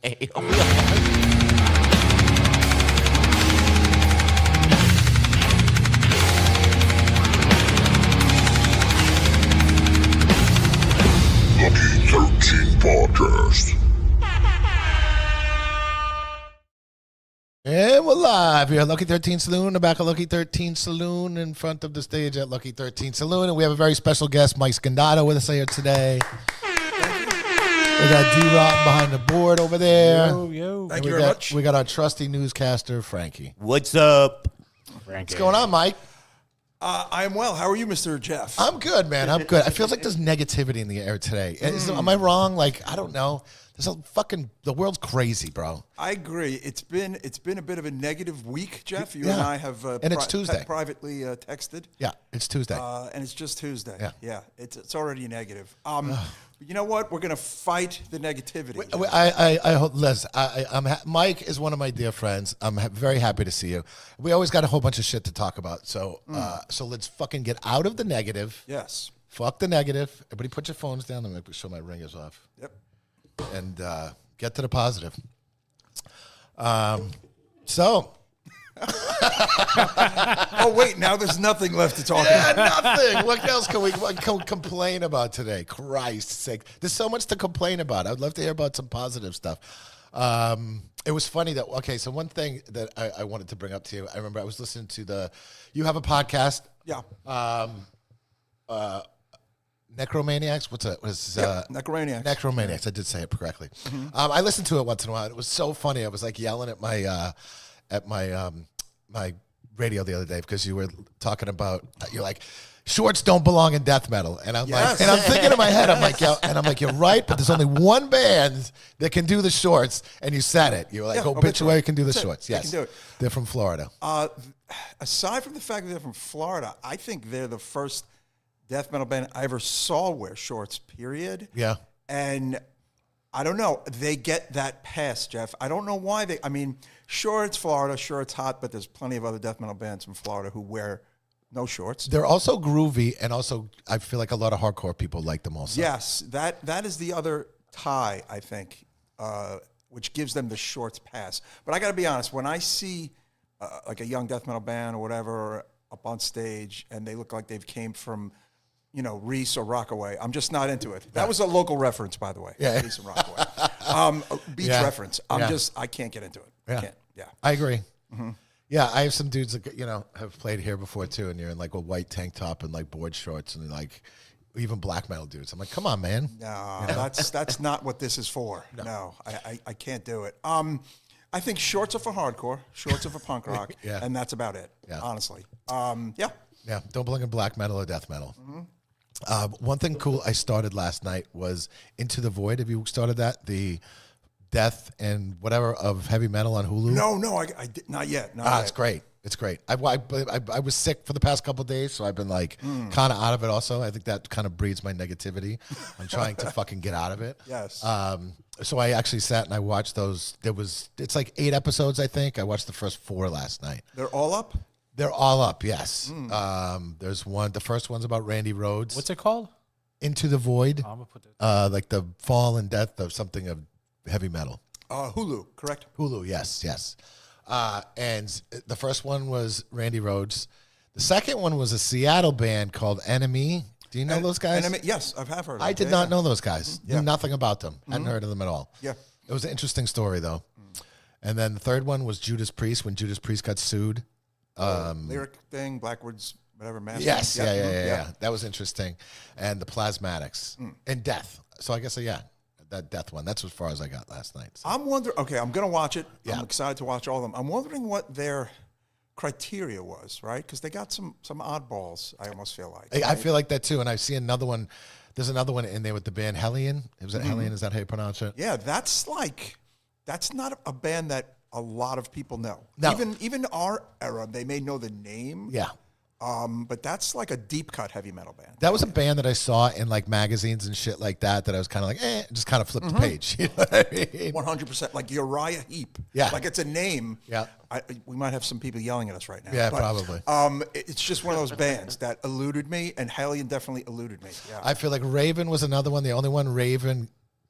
Okay. Are we on? Lucky 13 Podcast. And we're live here at Lucky 13 Saloon, the back of Lucky 13 Saloon, in front of the stage at Lucky 13 Saloon. And we have a very special guest, Mike Scondotto, with us here today. We got Dee Rotten behind the board over there. Yo. Thank you very much. We got our trusty newscaster, Frankie. What's up? What's going on, Mike? I am well. How are you, Mr. Jeff? I'm good, man. I'm good. I feel like there's negativity in the air today. Am I wrong? Like, I don't know. The world's crazy, bro. I agree. It's been a bit of a negative week, Jeff. You and I have And it's Tuesday. Privately texted. Yeah, it's Tuesday. And it's just Tuesday. Yeah. It's already negative. But you know what? We're gonna fight the negativity. I hope, Les. Mike is one of my dear friends. I'm very happy to see you. We always got a whole bunch of shit to talk about. So, so let's fucking get out of the negative. Yes. Fuck the negative. Everybody, put your phones down. Let me make sure my ring is off. Yep. And get to the positive. So. Oh wait, now there's nothing left to talk about. Nothing. What else can we complain about today? Christ's sake. There's so much to complain about. I'd love to hear about some positive stuff. It was funny that, okay, so one thing that I wanted to bring up to you, I remember I was listening to you have a podcast. Yeah. Necromaniacs? What is Necromaniacs. Necromaniacs. I did say it correctly. I listened to it once in a while. It was so funny. I was like yelling at my my radio the other day because you were talking about, you're like, shorts don't belong in death metal. And I'm like, and I'm thinking in my head, I'm like, you're right, but there's only one band that can do the shorts, and you said it. You were like, Obituary can do the shorts. Yes. They can do it. They're from Florida. Aside from the fact that they're from Florida, I think they're the first death metal band I ever saw wear shorts, period. Yeah. And I don't know. They get that pass, Jeff. I don't know why sure, it's Florida. Sure, it's hot, but there's plenty of other death metal bands from Florida who wear no shorts. They're also groovy, and also I feel like a lot of hardcore people like them also. Yes, that is the other tie, I think, which gives them the shorts pass. But I got to be honest, when I see like a young death metal band or whatever up on stage, and they look like they've came from, Reese or Rockaway, I'm just not into it. That was a local reference, by the way. Yeah. Reese and Rockaway. Beach reference. I can't get into it. Yeah. I can't. Yeah. I agree. Mm-hmm. Yeah, I have some dudes that, have played here before too, and you're in like a white tank top and like board shorts and like even black metal dudes. I'm like, come on, man. No, that's not what this is for. No, I can't do it. I think shorts are for hardcore, shorts are for punk rock, and that's about it, honestly. Yeah. Yeah, don't belong in black metal or death metal. Mm-hmm. One thing cool I started last night was Into the Void. Have you started that? The death and whatever of heavy metal on Hulu? No, I did not yet. It's great. It's great. I was sick for the past couple of days, so I've been like kind of out of it also. I think that kind of breeds my negativity. I'm trying to fucking get out of it. Yes. So I actually sat and I watched those. It's like 8 episodes, I think. I watched the first 4 last night. They're all up? They're all up, yes. There's one. The first one's about Randy Rhoads. What's it called? Into the Void. I'm gonna put that. Like the fall and death of something of heavy metal. Hulu, correct? Hulu, yes. And the first one was Randy Rhoads. The second one was a Seattle band called Enemy. Do you know those guys? Enemy, yes, I have heard of them. I did not know those guys. Knew nothing about them. Hadn't heard of them at all. Yeah. It was an interesting story, though. And then the third one was Judas Priest, when Judas Priest got sued. Lyric thing, Blackwood's, whatever, master. Yes, yeah. That was interesting. And the Plasmatics. And Death. So I guess, that Death one. That's as far as I got last night. So. I'm wondering, okay, I'm going to watch it. Yeah. I'm excited to watch all of them. I'm wondering what their criteria was, right? Because they got some oddballs, I almost feel like. I feel like that too. And I see another one. There's another one in there with the band Hellion. Was it Hellion? Is that how you pronounce it? Yeah, that's not a band that a lot of people know. No. Even our era, they may know the name. Yeah. But that's like a deep cut heavy metal band. That was a band that I saw in like magazines and shit like that I was kind of like, just kind of flipped the page. You know what I mean? 100%. Like Uriah Heep. Yeah. Like it's a name. Yeah. We might have some people yelling at us right now. Yeah, but, probably. It's just one of those bands that eluded me, and Hellion definitely eluded me. Yeah. I feel like Raven was another one. The only one Raven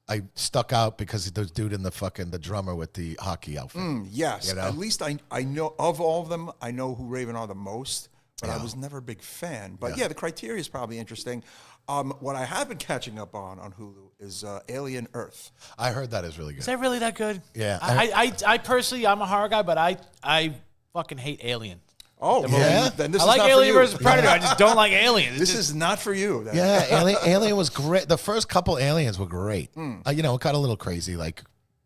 I stuck out because the dude in the drummer with the hockey outfit. Yes, You know? at least I know of all of them. I know who Raven are the most, but I was never a big fan. But yeah, the criteria is probably interesting. What I have been catching up on Hulu is Alien Earth. I heard that is really good. Is that really that good? Yeah. I personally, I'm a horror guy, but I fucking hate Alien. Oh, Yeah? then this I is like not Alien for you. vs. Predator. I just don't like Aliens. This is not for you. Then. Yeah, Alien was great. The first couple Aliens were great. You know, it got a little crazy, like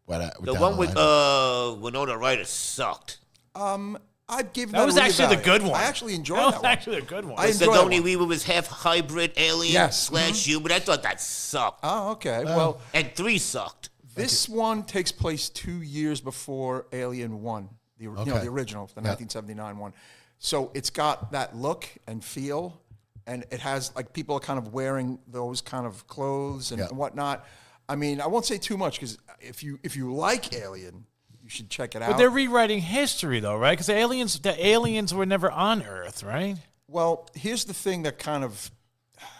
The down one with line. Winona Ryder sucked. I'd give That was a actually the reevaluate. good one. I actually enjoyed That that was one. actually a good one. I enjoyed that Sigourney one. Weaver was half hybrid alien Yes. / human. I thought that sucked. Oh, okay. Well, And 3 sucked. this one takes place 2 years before Alien 1, the original, the 1979 one. So it's got that look and feel, and it has like people are kind of wearing those kind of clothes and whatnot. I mean, I won't say too much because if you like Alien, you should check it out. But they're rewriting history, though, right? Because the aliens were never on Earth, right? Well, here's the thing that kind of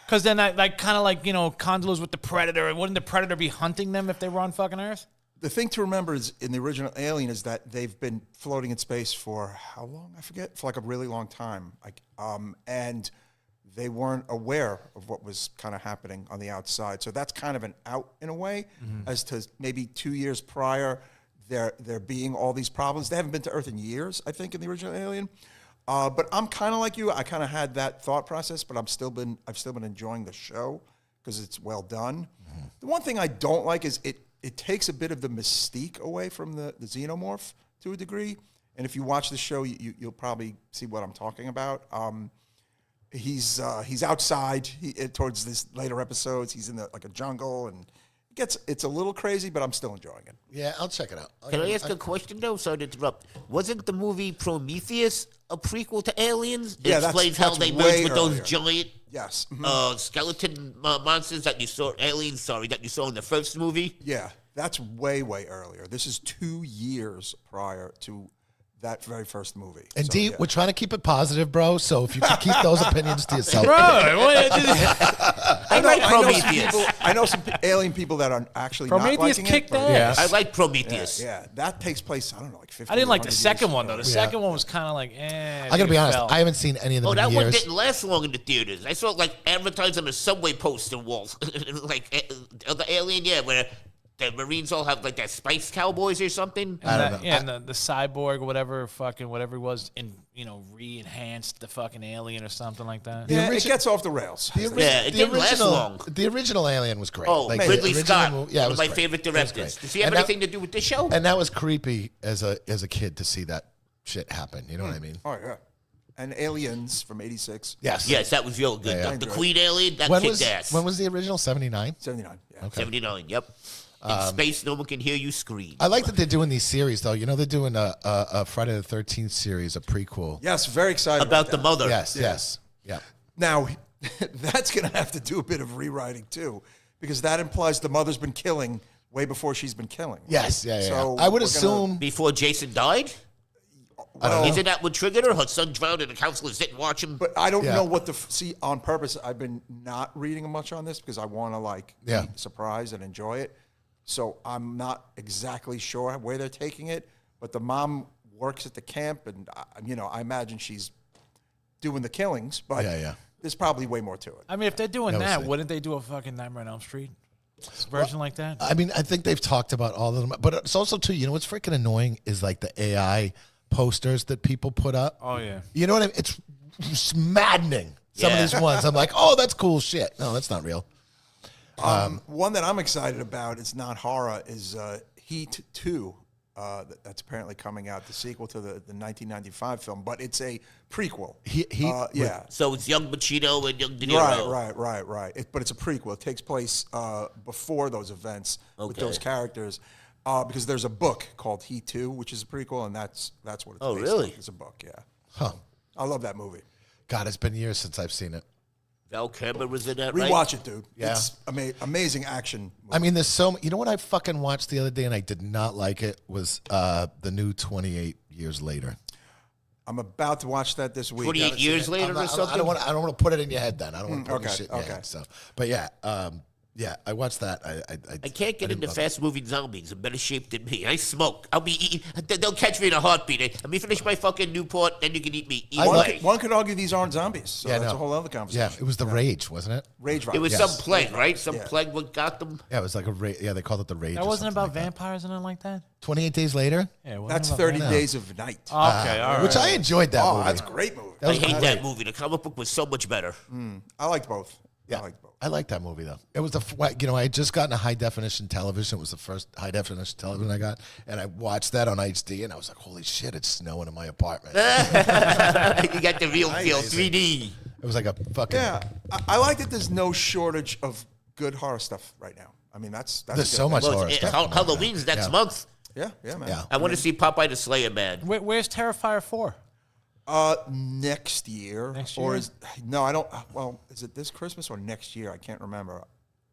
Because then, Condoleezza with the Predator. Wouldn't the Predator be hunting them if they were on fucking Earth? the thing to remember is in the original Alien is that they've been floating in space for how long? I forget. For like a really long time. And they weren't aware of what was kind of happening on the outside. So that's kind of an out in a way, as to maybe 2 years prior, there being all these problems. They haven't been to Earth in years, I think, in the original Alien. But I'm kind of like you. I kind of had that thought process, but I've still been enjoying the show because it's well done. The one thing I don't like is it takes a bit of the mystique away from the xenomorph to a degree. And if you watch the show, you'll probably see what I'm talking about. He's outside towards this later episodes. He's in like a jungle, and it's a little crazy, but I'm still enjoying it. Yeah, I'll check it out. Can I ask a question, though? Sorry to interrupt. Wasn't the movie Prometheus a prequel to Aliens? It Yeah, explains how that's they way merged with earlier. those giant Yes. skeleton monsters that you saw, that you saw in the first movie. Yeah, that's way, way earlier. This is 2 years prior to that very first movie. And So, D, yeah. we're trying to keep it positive, bro. So if you can keep those opinions to yourself, I like Prometheus. I know some alien people that are actually Prometheus not liking kicked it. but- ass. I like Prometheus. Yeah, that takes place, I don't know, like 50 I didn't like the 100 second years one, though. The second one was kind of like, eh. I gotta be honest. fell. I haven't seen any of them Oh, in that one years. didn't last long in the theaters. I saw it like advertised on the subway poster walls, like the Alien, where the Marines all have like that Spice Cowboys or something. I don't know. Yeah, and the cyborg, whatever he was, re-enhanced the fucking alien or something like that. Yeah, origi- it gets off the rails. The ori- Yeah, it the didn't last original, long. The original Alien was great. Oh, Like, Ridley the original Scott, movie- yeah, it one was of my great. favorite It was directors. great. Does he have And that- anything to do with the show? And that was creepy as a kid to see that shit happen. You know what I mean? Oh, yeah. And Aliens from 86. Yes. Yes, that was real good. Yeah, yeah. The Queen Alien, that When kicked was ass. when was the original? 79. 79, yeah. 79, yep. In space, no one can hear you scream. I like that they're doing these series though. You know, they're doing a Friday the 13th series, a prequel. Yes, very excited About the that. mother. Yes. Yeah. Now, that's going to have to do a bit of rewriting, too, because that implies the mother's been killing way before she's been killing. Right? Yes. Yeah. So I would we're assume. Before Jason died? Well, Isn't that what triggered her? Her son drowned and the counselors didn't watch him? but I don't Yeah. know what see, on purpose, I've been not reading much on this because I want to, Yeah. be surprised and enjoy it. So I'm not exactly sure where they're taking it, but the mom works at the camp, and, I imagine she's doing the killings, but Yeah. there's probably way more to it. I mean, if they're doing We'll that, see. wouldn't they do a fucking Nightmare on Elm Street version like that? I mean, I think they've talked about all of them, but it's also too. You know what's freaking annoying is like the AI posters that people put up. Oh, yeah. You know what I mean? It's maddening. Some Yeah. of these ones, I'm like, oh, that's cool shit. No, that's not real. One that I'm excited about, it's not horror, is Heat 2. That's apparently coming out, the sequel to the 1995 film, but it's a prequel. Heat Yeah. So it's young Pacino and young De Niro. Right. But it's a prequel. It takes place before those events with Okay. those characters, because there's a book called Heat 2, which is a prequel, and that's what it's Oh, based really? on. It's a book, yeah. Huh. I love that movie. God, it's been years since I've seen it. Val Kilmer was in that, right? Rewatch it, dude. Yeah. It's amazing action movie. I mean, there's so. You know what I fucking watched the other day and I did not like it was the new 28 Years Later. I'm about to watch that this week. 28 years later or something? I don't want to put it in your head. Then I don't want to put okay, this shit in your okay. head. So, but yeah, Yeah, I watched that. I can't get didn't into bother. fast-moving zombies in better shape than me. I smoke. I'll be eating. They'll catch me in a heartbeat. Let me finish my fucking Newport, then you can eat me. Eat away. One could argue these aren't zombies. So Yeah, that's no. a whole other conversation. Yeah, it was the Rage, wasn't it? Rage It was virus. some plague, right? Some plague what got them. Yeah, it was like a Rage. Yeah, they called it the Rage. That or wasn't something about like that. vampires and nothing like that. 28 Days Later, Yeah, it wasn't That's about 30 vampires. Days of Night. Okay, all right. which I enjoyed that Oh, movie. that's a great movie. That I was hate great. that movie. The comic book was so much better. I liked both. Yeah, I liked both. I liked that movie though. It was I had just gotten a high definition television. It was the first high definition television I got, and I watched that on HD, and I was like, "Holy shit, it's snowing in my apartment." You got the real feel, 3D. It was like a fucking. Yeah, I like that there's no shortage of good horror stuff right now. I mean, that's There's a good so thing. much Well, horror stuff. Halloween's next Yeah. month. Yeah, man. Yeah. I want to see Popeye the Slayer Man. Where's Terrifier 4? Next year. Next Or year? no, I don't. Well, is it this Christmas or next year? I can't remember.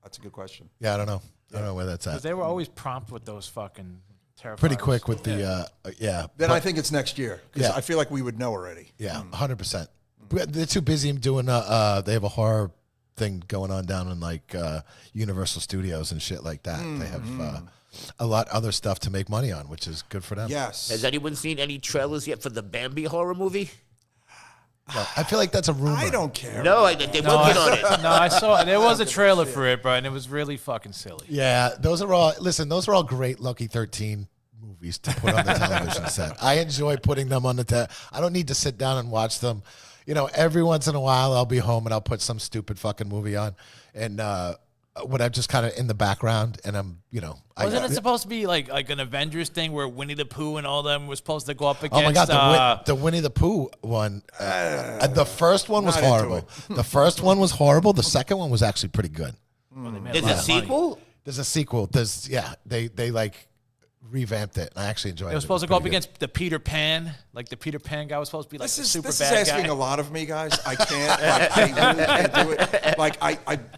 That's a good question. Yeah, I don't know. I don't know where that's Because at. they were always prompt with those fucking Terrifiers. Pretty quick with the yeah. Then But- I think it's next year because Yeah. I feel like we would know already. Yeah, 100%. They're too busy doing. They have a horror thing going on down in like Universal Studios and shit like that. They have a lot other stuff to make money on, which is good for them. Yes. Has anyone seen any trailers yet for the Bambi horror movie? No, I feel like that's a rumor. I don't care. No, they're working on it. No, I saw there was a trailer for it, bro, and it was really fucking silly. Yeah, those are all great Lucky 13 movies to put on the television set. I enjoy putting them on the I don't need to sit down and watch them. You know, every once in a while I'll be home and I'll put some stupid fucking movie on, and when I'm just kind of in the background and I'm, Wasn't it supposed to be like an Avengers thing where Winnie the Pooh and all them were supposed to go up against? Oh my God, the Winnie the Pooh one. The first one was not into horrible. The first one was horrible. The second one was actually pretty good. There's a sequel? There's a sequel. They like revamped it. I actually enjoyed it. They were supposed to go up against the Peter Pan. Like the Peter Pan guy was supposed to be like This the is super this bad is asking guy. a lot of me, guys. I can't. Like, I really can't do it. Like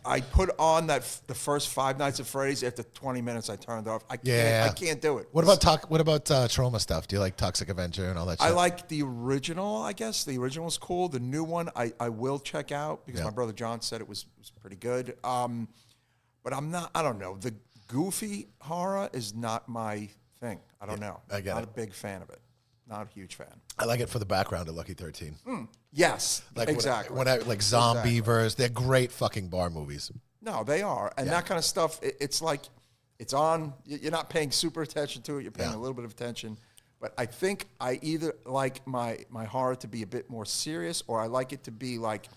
I put on the first Five Nights at Freddy's. After 20 minutes, I turned it off. I can't do it. What about trauma stuff? Do you like Toxic Avenger and all that shit? I like the original. I guess the original's cool. The new one, I will check out because my brother John said it was pretty good. But I'm not. I don't know. The goofy horror is not my thing. I don't know. I get Not it. a big fan of it. Not a huge fan. I like it for the background of Lucky 13. Yes, Like exactly. When I like Zombievers, they're great fucking bar movies. No, they are. And that kind of stuff, it's like, it's on, you're not paying super attention to it, you're paying a little bit of attention. But I think I either like my horror to be a bit more serious or I like it to be like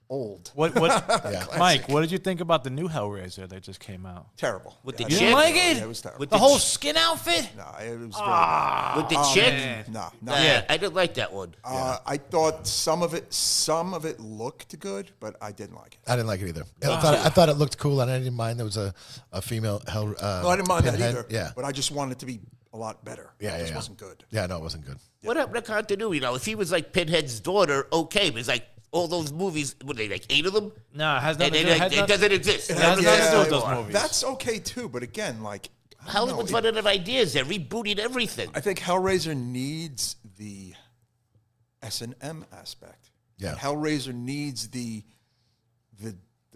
old. What Mike, what did you think about the new Hellraiser that just came out? Terrible. With the I chick? didn't You didn't like it? Yeah, it was terrible. With The whole skin outfit? No, it was very With the Oh, chick? bad. No, no. I didn't like that one. I thought some of it looked good, but I didn't like it. I didn't like it either. I thought it looked cool, and I didn't mind there was a female hell. No, I didn't mind that Pinhead. either. Yeah, but I just wanted it to be a lot better. yeah, It just yeah. wasn't good. Yeah, no, it wasn't good. What happened to continuity? If he was like Pinhead's daughter, okay, but it's like all those movies, what are they, like 8 of them? No, it has nothing And to do. it doesn't exist. It has nothing to do with those Yeah, movies. That's okay too, but again, like I don't know, Hollywood's running out of ideas. They're rebooting everything. I think Hellraiser needs the S&M aspect. Yeah. Hellraiser needs the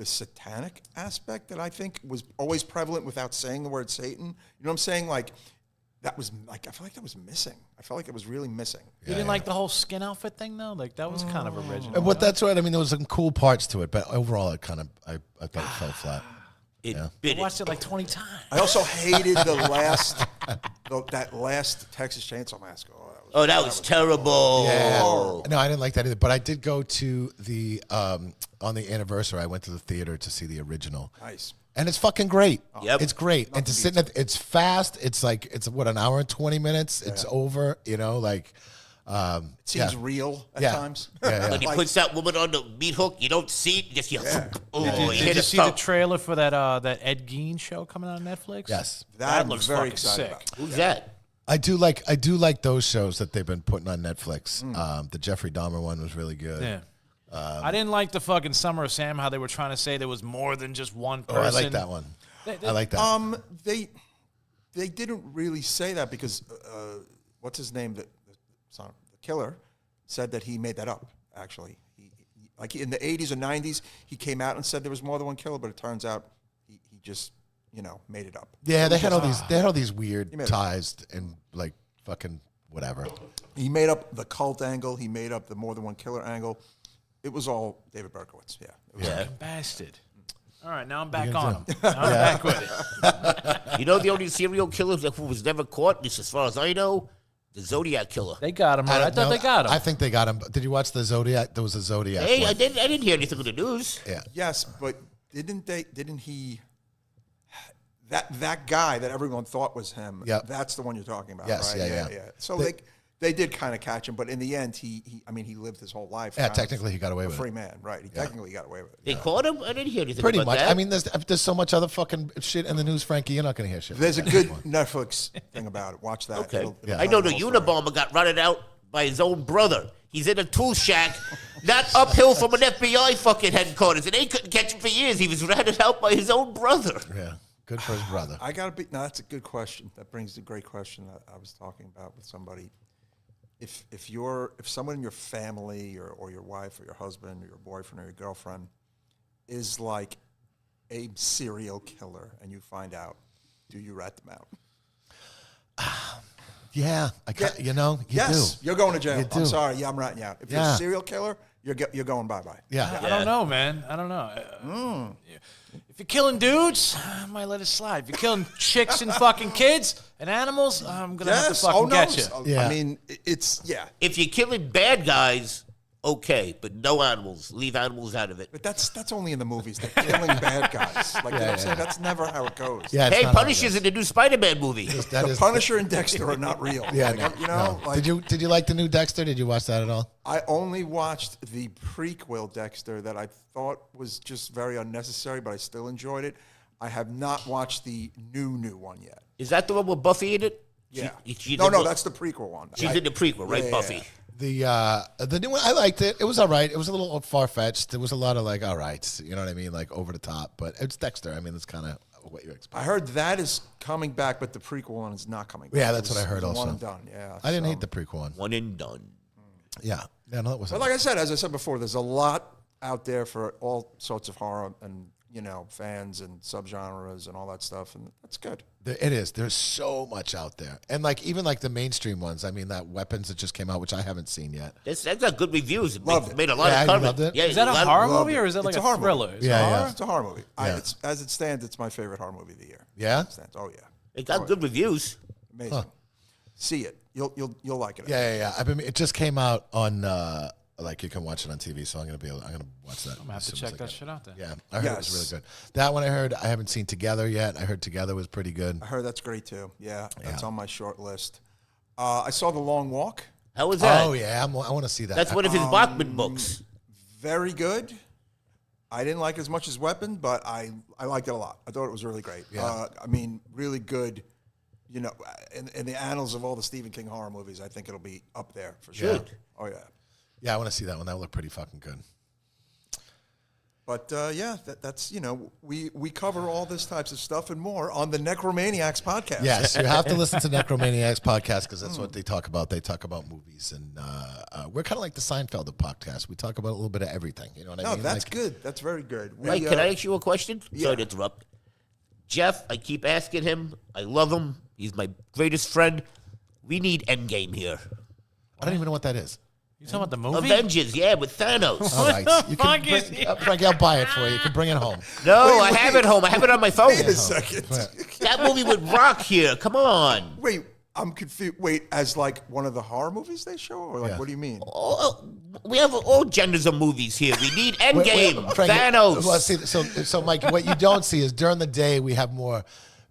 satanic aspect that I think was always prevalent without saying the word Satan. You know what I'm saying? Like that was like I feel like that was missing. I felt like it was really missing. You didn't like the whole skin outfit thing though? Like that was kind of original. And what that's right. I mean, there was some cool parts to it, but overall, it kind of I thought it fell flat. It I bit it. watched it like 20 times. I also hated that last Texas Chainsaw Massacre. Oh, that was terrible. Yeah. No, I didn't like that either. But I did go to the on the anniversary. I went to the theater to see the original. Nice. And it's fucking great. Yep. It's great. And to sit in it, it's fast. It's like, an hour and 20 minutes. It's over, like. It seems real at times. Yeah. When he puts that woman on the meat hook, you don't see it. Just you. Oh, you Did hit you a see the thump. trailer for that Ed Gein show coming on Netflix? Yes. That looks looks very fucking excited sick. about. Who's that? I do like those shows that they've been putting on Netflix. The Jeffrey Dahmer one was really good. Yeah. I didn't like the fucking Summer of Sam, how they were trying to say there was more than just one person. Oh, I like that one. I like that. They didn't really say that because what's his name? The killer said that he made that up. Actually, like in the 80s or 90s, he came out and said there was more than one killer, but it turns out just, made it up. Yeah, they had all these weird made it. ties and like fucking whatever. He made up the cult angle. He made up the more than one killer angle. It was all David Berkowitz. Yeah. It was Yeah. Bastard. All right, now I'm back on him. Now I'm back with it. You know the only serial killer who was never caught, at least as far as I know, the Zodiac killer. They got him. Right? I thought they got him. I think they got him. Did you watch the Zodiac? There was a Zodiac. Hey, one. I didn't hear anything in the news. Yeah. Yes, but didn't he? That guy that everyone thought was him. Yep. That's the one you're talking about. Yes, right? yeah. So they did kind of catch him, but in the end, he lived his whole life. Yeah, kind technically of he got away a with free it. man, right? He technically got away with it. They caught him? I didn't hear anything Pretty about much. that. I mean, there's so much other fucking shit in the news, Frankie. You're not going to hear shit. There's a like good that. Netflix thing about it. Watch that. Okay. It'll I tell know the you whole story. Unabomber got rotted out by his own brother. He's in a tool shack, not uphill from an FBI fucking headquarters, and they couldn't catch him for years. He was ratted out by his own brother. Yeah. Good for his brother. I gotta be. No, that's a good question. That brings a great question that I was talking about with somebody. If someone in your family or your wife or your husband or your boyfriend or your girlfriend is like a serial killer and you find out, do you rat them out? Yeah. You Yes, do. you're going to jail. You do. I'm sorry. Yeah, I'm ratting you out. If you're Yeah. a serial killer, you're going bye-bye. Yeah. I don't know, man. I don't know. If you're killing dudes, I might let it slide. If you're killing chicks and fucking kids and animals, I'm going to have to fucking get you. Yeah. I mean, it's, yeah. If you're killing bad guys, okay, but no animals. Leave animals out of it. But that's only in the movies. They're killing bad guys. Like, you know what I'm saying? That's never how it goes. Yeah. it's Hey, not how it Punisher's goes. in the new Spider-Man movie. That The is- Punisher and Dexter are not real. Yeah, Like, no. like, Did you like the new Dexter? Did you watch that at all? I only watched the prequel Dexter that I thought was just very unnecessary, but I still enjoyed it. I have not watched the new one yet. Is that the one with Buffy in it? Yeah. She's No, in the- that's the prequel one. She's in the prequel, right, Yeah, Buffy? The new one, I liked it. It was all right. It was a little far fetched. There was a lot of like, all right, you know what I mean, like over the top. But it's Dexter. I mean, it's kind of what you expect. I heard that is coming back, but the prequel one is not coming back. Yeah, that's It what I heard it was also. One and done. Yeah, I didn't so- hate the prequel one. One and done. Yeah, no, that was. But like I said, as I said before, there's a lot out there for all sorts of horror and fans and subgenres and all that stuff, and that's good. It is. There's so much out there, and like even like the mainstream ones. I mean, that Weapons that just came out, which I haven't seen yet. That's got good reviews. It Loved it. made a lot Yeah, of you comment. loved it? Yeah, Is that a lot- horror Loved movie it. or is it like It's a a horror movie. thriller? Is it Yeah, horror? yeah. It's a horror movie. Yeah. As it stands, it's my favorite horror movie of the year. Yeah? As it stands. Oh yeah, It got good reviews. amazing. See it. You'll like it. Yeah. It just came out on like you can watch it on TV, so I'm gonna watch that. I'm going to have to check that shit out then. Yeah, I heard it was Yes. really good. That one I heard. I haven't seen Together yet. I heard Together was pretty good. I heard that's great too. Yeah, that's on my short list. I saw The Long Walk. How was that? Oh yeah, I want to see that. That's one of his Bachman books. Very good. I didn't like it as much as Weapon, but I liked it a lot. I thought it was really great. Yeah. I mean, really good. In the annals of all the Stephen King horror movies, I think it'll be up there for sure. Good. Oh yeah. Yeah, I want to see that one. That looked pretty fucking good. But that's we cover all this types of stuff and more on the Necromaniacs podcast. Yes, you have to listen to Necromaniacs podcast because that's what they talk about. They talk about movies, and we're kind of like the Seinfeld of podcast. We talk about a little bit of everything. You know what I No, mean? that's Like, good. That's very good. We, Mike, can I ask you a question? yeah. Sorry to interrupt. Jeff, I keep asking him. I love him. He's my greatest friend. We need Endgame here. I don't even know what that is. You talking about the movie? Avengers, yeah, with Thanos. All right, you can fuck is bring, Frankie, I'll buy it for you. You can bring it home. No, I have it home. I have it on my phone. Wait a second. That movie would rock here. Come on. Wait, I'm confused. Wait, as like one of the horror movies they show, or like Yeah. what do you mean? Oh, we have all genders of movies here. We need Endgame. Frankie, Thanos. Well, see, so Mike, what you don't see is during the day we have more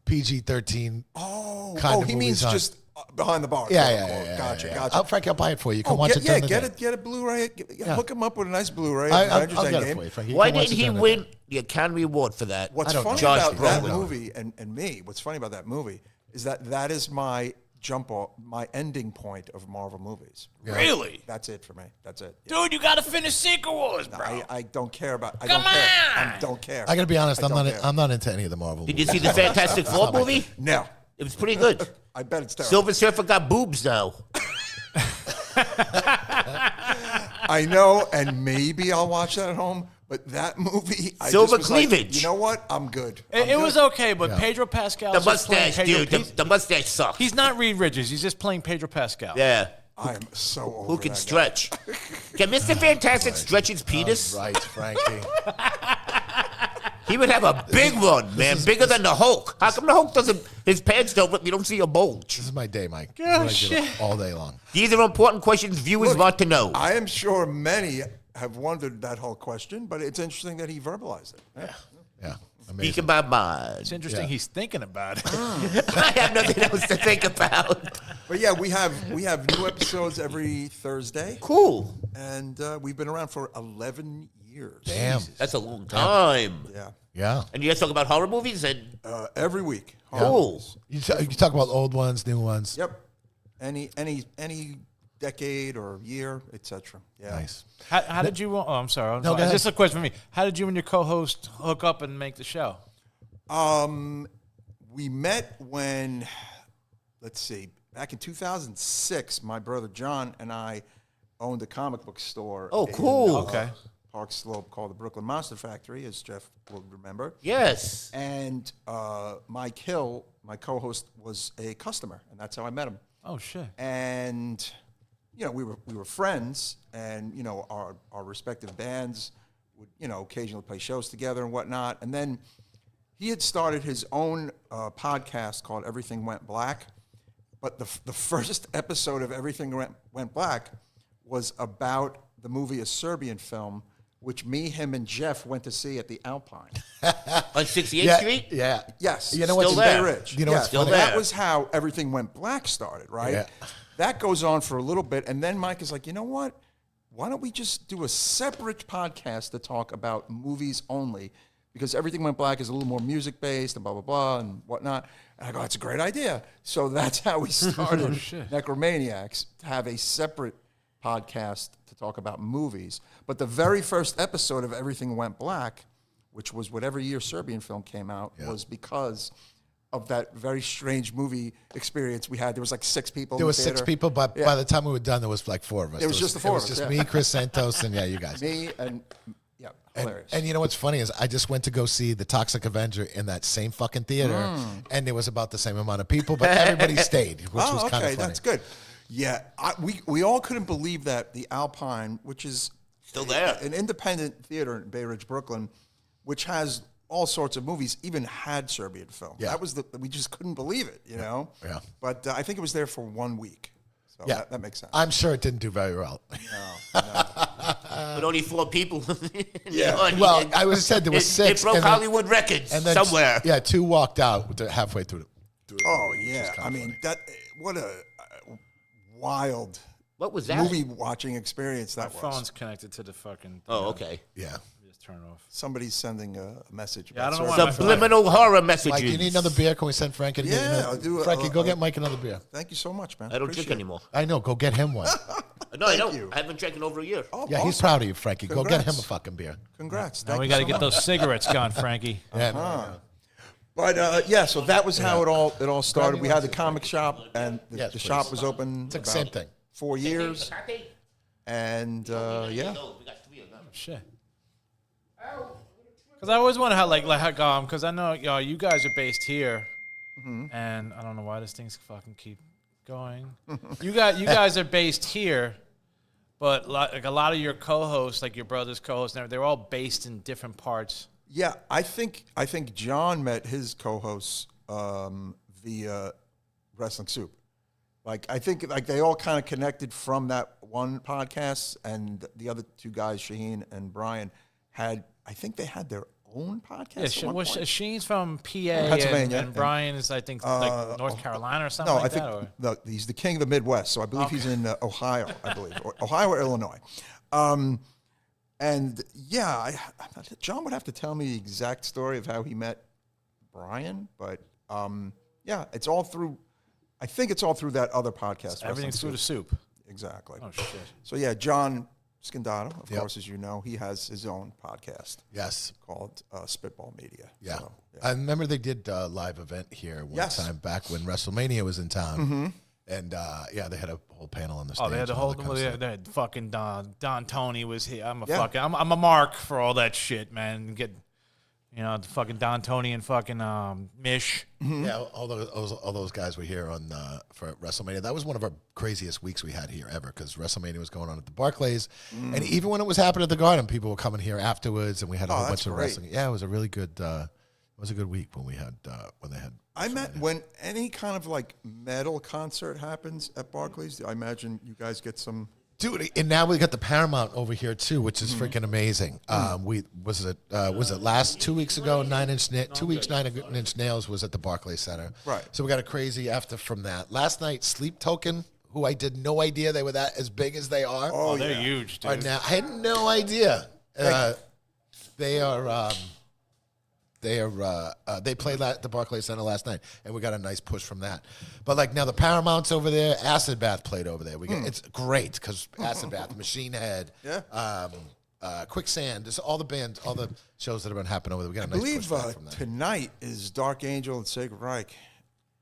PG-13. Oh, kind of he movies means on. just behind the bar. Yeah, quote, yeah, unquote. yeah. Gotcha, yeah. gotcha. Frankie, I'll buy it for you. You can watch it during the day. get a Blu-ray. Hook him up with a nice Blu-ray. of I'll Avengers get it Endgame. for you, Frankie. You Why can watch didn't it he during the win day. the Academy Award for that? What's I don't funny know. Josh about that Brolin. movie and me, what's funny about that movie is that is my jump off, my ending point of Marvel movies. Really? That's it for me. That's it. Yeah. Dude, you got to finish Secret Wars, bro. I don't care about. I Come don't care. on! I don't care. I gotta be honest. I I'm don't not. care. I'm not into any of the Marvel. Did you movies. see the Fantastic Four movie? No, It was pretty good. I bet it's terrible. Silver Surfer got boobs now. I know, and maybe I'll watch that at home. But that movie, I Silver just was like, cleavage. you know what? I'm good. It was okay, but Pedro Pascal. The mustache, dude. The mustache sucks. He's not Reed Richards. He's just playing Pedro Pascal. Yeah. I am so over Who can that stretch? Can Mr. Fantastic stretch his penis? Right, Frankie. He would have a big one, man, bigger than the Hulk. How come the Hulk doesn't? His pants don't. You don't see a bulge. This is my day, Mike. Oh, This is what I do shit. all day long. These are important questions viewers want to know. I am sure many have wondered that whole question, but it's interesting that he verbalized it. Yeah, amazing. Speaking my mind. It's interesting. Yeah. He's thinking about it. I have nothing else to think about. But yeah, we have new episodes every Thursday, Cool. and we've been around for 11 years. Damn. That's a long time. Yeah, Yeah. And you guys talk about horror movies and every week. cool. You talk about old ones, new ones. Yep. Any decade or year, etc. Yeah. Nice. How did you? Oh, I'm sorry. No, go ahead. Just a question for me. How did you and your co-host hook up and make the show? We met when, let's see, back in 2006, my brother John and I owned a comic book store. Oh, in, cool. Okay. Park Slope called the Brooklyn Monster Factory, as Jeff will remember. Yes. And Mike Hill, my co-host, was a customer, and that's how I met him. Oh shit. And you know, we were friends, and you know, our respective bands would, you know, occasionally play shows together and whatnot. And then he had started his own podcast called Everything Went Black. But the first episode of Everything Went Black was about the movie A Serbian Film, which me, him, and Jeff went to see at the Alpine. On 68th Yeah, Street? yeah. Yes. You know Still what's in there. Bay Ridge. You know what's Yeah, funny? That there. was how Everything Went Black started, right? Yeah. That goes on for a little bit, and then Mike is like, you know what? Why don't we just do a separate podcast to talk about movies only? Because Everything Went Black is a little more music-based and blah, blah, blah, and whatnot. And I go, that's a great idea. So that's how we started Necromaniacs, to have a separate podcast to talk about movies. But the very first episode of Everything Went Black, which was whatever year Serbian Film came out, was because of that very strange movie experience we had. There was like 6 people There in the was 6 theater. people, but by the time we were done, there was like 4 of us. It was just the 4 It was of us, just yeah. me, Chris Santos, and you guys. Me and, yeah, hilarious. And you know what's funny is I just went to go see The Toxic Avenger in that same fucking theater, and there was about the same amount of people, but everybody stayed, which was kind of funny. That's good. Yeah, we all couldn't believe that the Alpine, which is Still there. an independent theater in Bay Ridge, Brooklyn, which has all sorts of movies, even had Serbian Film. Yeah. That was we just couldn't believe it, you know? Yeah. But I think it was there for 1 week. So Yeah, that makes sense. I'm sure it didn't do very well. With only 4 people. Yeah. Well, I was said there was 6. It broke and then- Hollywood records and then somewhere. Yeah, 2 walked out halfway through. Oh, yeah. I mean, what a wild What was that? movie watching experience that was. Phone's connected to the fucking. Oh, okay. Yeah. Just turn it off. Somebody's sending a message. Yeah, I about don't know Serbian why. Film. Subliminal horror messages. Mike, you need another beer? Can we send Frankie to get you Yeah, another? I'll do it. Frankie, go get Mike another beer. Thank you so much, man. I don't Appreciate drink anymore. I know. Go get him one. No, I Thank don't. you. I haven't drank in over a year. Oh, Yeah, he's awesome. proud of you, Frankie. Go get him Congrats. a fucking beer. Congrats. Now Thank we you got to so get much. those cigarettes gone, Frankie. Yeah. But yeah, so that was how it all started. We had the comic shop, and Yes, the please. shop was open It's like the about same thing. 4 years, and yeah. We got 3 of them. Shit. Because I always wonder how, how, because I know you guys are based here, and I don't know why this thing's fucking keep going. you guys are based here, but like a lot of your co-hosts, like your brother's co-hosts, they're all based in different parts. Yeah, I think John met his co-hosts via Wrestling Soup. Like I think like they all kind of connected from that one podcast, and the other 2 guys, Shaheen and Brian, I think they had their own podcast. Yeah, at one point. Sheen's from PA, Pennsylvania, and Brian is, I think, like North Carolina or something No, like I think that. Or? no, he's the king of the Midwest, so I believe he's in Ohio, I believe, or Ohio or Illinois. And yeah, John would have to tell me the exact story of how he met Brian, but yeah, it's all through. I think it's all through that other podcast. Everything's through the Wrestling soup. Exactly. Oh shit! So yeah, John Scondotto, of Yep. course, as you know, he has his own podcast Yes. called Spitball Media. Yeah. So, I remember they did a live event here one Yes. time back when WrestleMania was in town. And yeah, they had a whole panel on the stage. Oh, they had the and all whole. that kind of stuff. They had fucking Don Tony was here. I'm a Yeah. fucking. I'm a mark for all that shit, man. Get, the fucking Don Tony and fucking Mish. Yeah, all those guys were here on for WrestleMania. That was one of our craziest weeks we had here ever because WrestleMania was going on at the Barclays, and even when it was happening at the Garden, people were coming here afterwards, and we had a whole bunch of great. wrestling. Yeah, it was a really good. It was a good week when we had when they had. I met when any kind of like metal concert happens at Barclays. I imagine you guys get some. Dude, and now we got the Paramount over here too, which is freaking amazing. Was it last 2 weeks ago? 9 Inch Nails was at the Barclays Center. Right. So we got a crazy after from that. Last night, Sleep Token, who I did no idea they were that as big as they are. Oh, they're huge, dude. Are now, I had no idea. They played at the Barclays Center last night, and we got a nice push from that. But like now, the Paramount's over there. Acid Bath played over there. It's great because Acid Bath, Machine Head, Quicksand. Just all the bands, all the shows that have been happening over there. We got a I nice believe push back from that. tonight is Dark Angel and Sacred Reich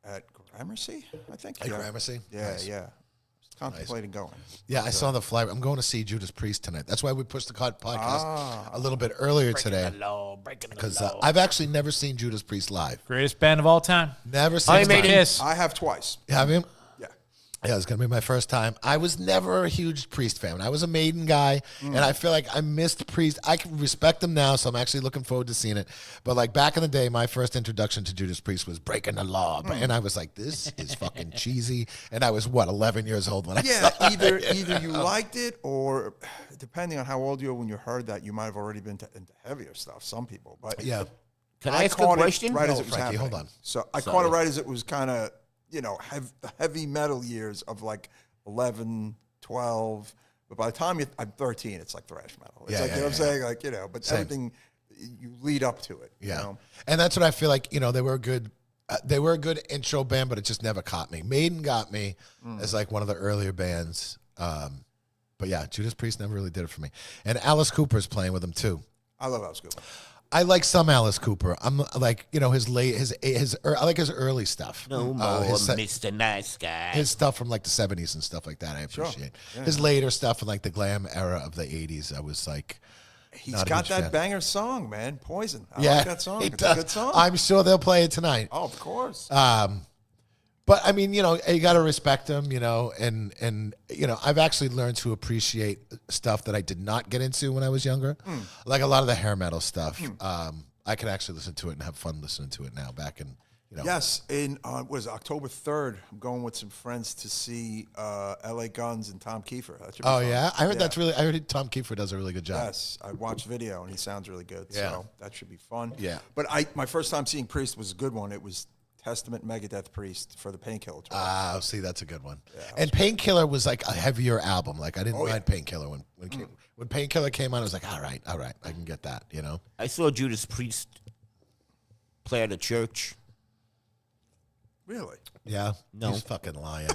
at Gramercy. I think. At Gramercy? Yeah, Nice. yeah. Contemplating going. Yeah, I saw the flyer. I'm going to see Judas Priest tonight. That's why we pushed the podcast a little bit earlier today. Because I've actually never seen Judas Priest live. Greatest band of all time. Never seen I made him. Kiss. I have twice. Have you? Yeah. Yeah, it's going to be my first time. I was never a huge Priest fan. I was a Maiden guy, and I feel like I missed Priest. I can respect them now, so I'm actually looking forward to seeing it. But like back in the day, my first introduction to Judas Priest was Breaking the Law. And I was like, this is fucking cheesy. And I was, 11 years old when I Yeah, saw either it. you liked it or depending on how old you were when you heard that, you might have already been into heavier stuff. Some people, but Yeah. Can I ask a caught it question? right as No, it was Frankie, happening. hold on. So I Sorry. caught it right as it was kind of the heavy metal years of like 11, 12. But by the time I'm 13, it's like thrash metal. It's Yeah, like yeah, you know what I'm yeah. saying, like but Same. everything you lead up to it. Yeah, You know? and that's what I feel like. They were a good. They were a good intro band, but it just never caught me. Maiden got me as like one of the earlier bands, but yeah, Judas Priest never really did it for me. And Alice Cooper's playing with them too. I love Alice Cooper. I like some Alice Cooper. I'm like his I like his early stuff. No more, his Mr. Nice Guy. his stuff from like the 70s and stuff like that. I appreciate his later stuff in like the glam era of the 80s. I was like. He's Not a got huge that fan. banger song, man. Poison. I Yeah, like that song. he It's does. a good song. I'm sure they'll play it tonight. Oh, of course. But I mean, you got to respect them, and I've actually learned to appreciate stuff that I did not get into when I was younger, like a lot of the hair metal stuff. I can actually listen to it and have fun listening to it now. Back in, Yes, in October 3rd, I'm going with some friends to see L.A. Guns and Tom Kiefer. That should be Oh fun. yeah, I heard that's really. I heard Tom Kiefer does a really good job. Yes, I watched video and he sounds really good. Yeah. So that should be fun. Yeah. But my first time seeing Priest was a good one. It was Testament Megadeth Priest for the Painkiller tour. Ah, see, that's a good one. And Painkiller was like a heavier album. Like I didn't mind Painkiller when Painkiller came on. I was like, all right, I can get that. I saw Judas Priest play at a church. Really? Yeah, No. he's fucking lying.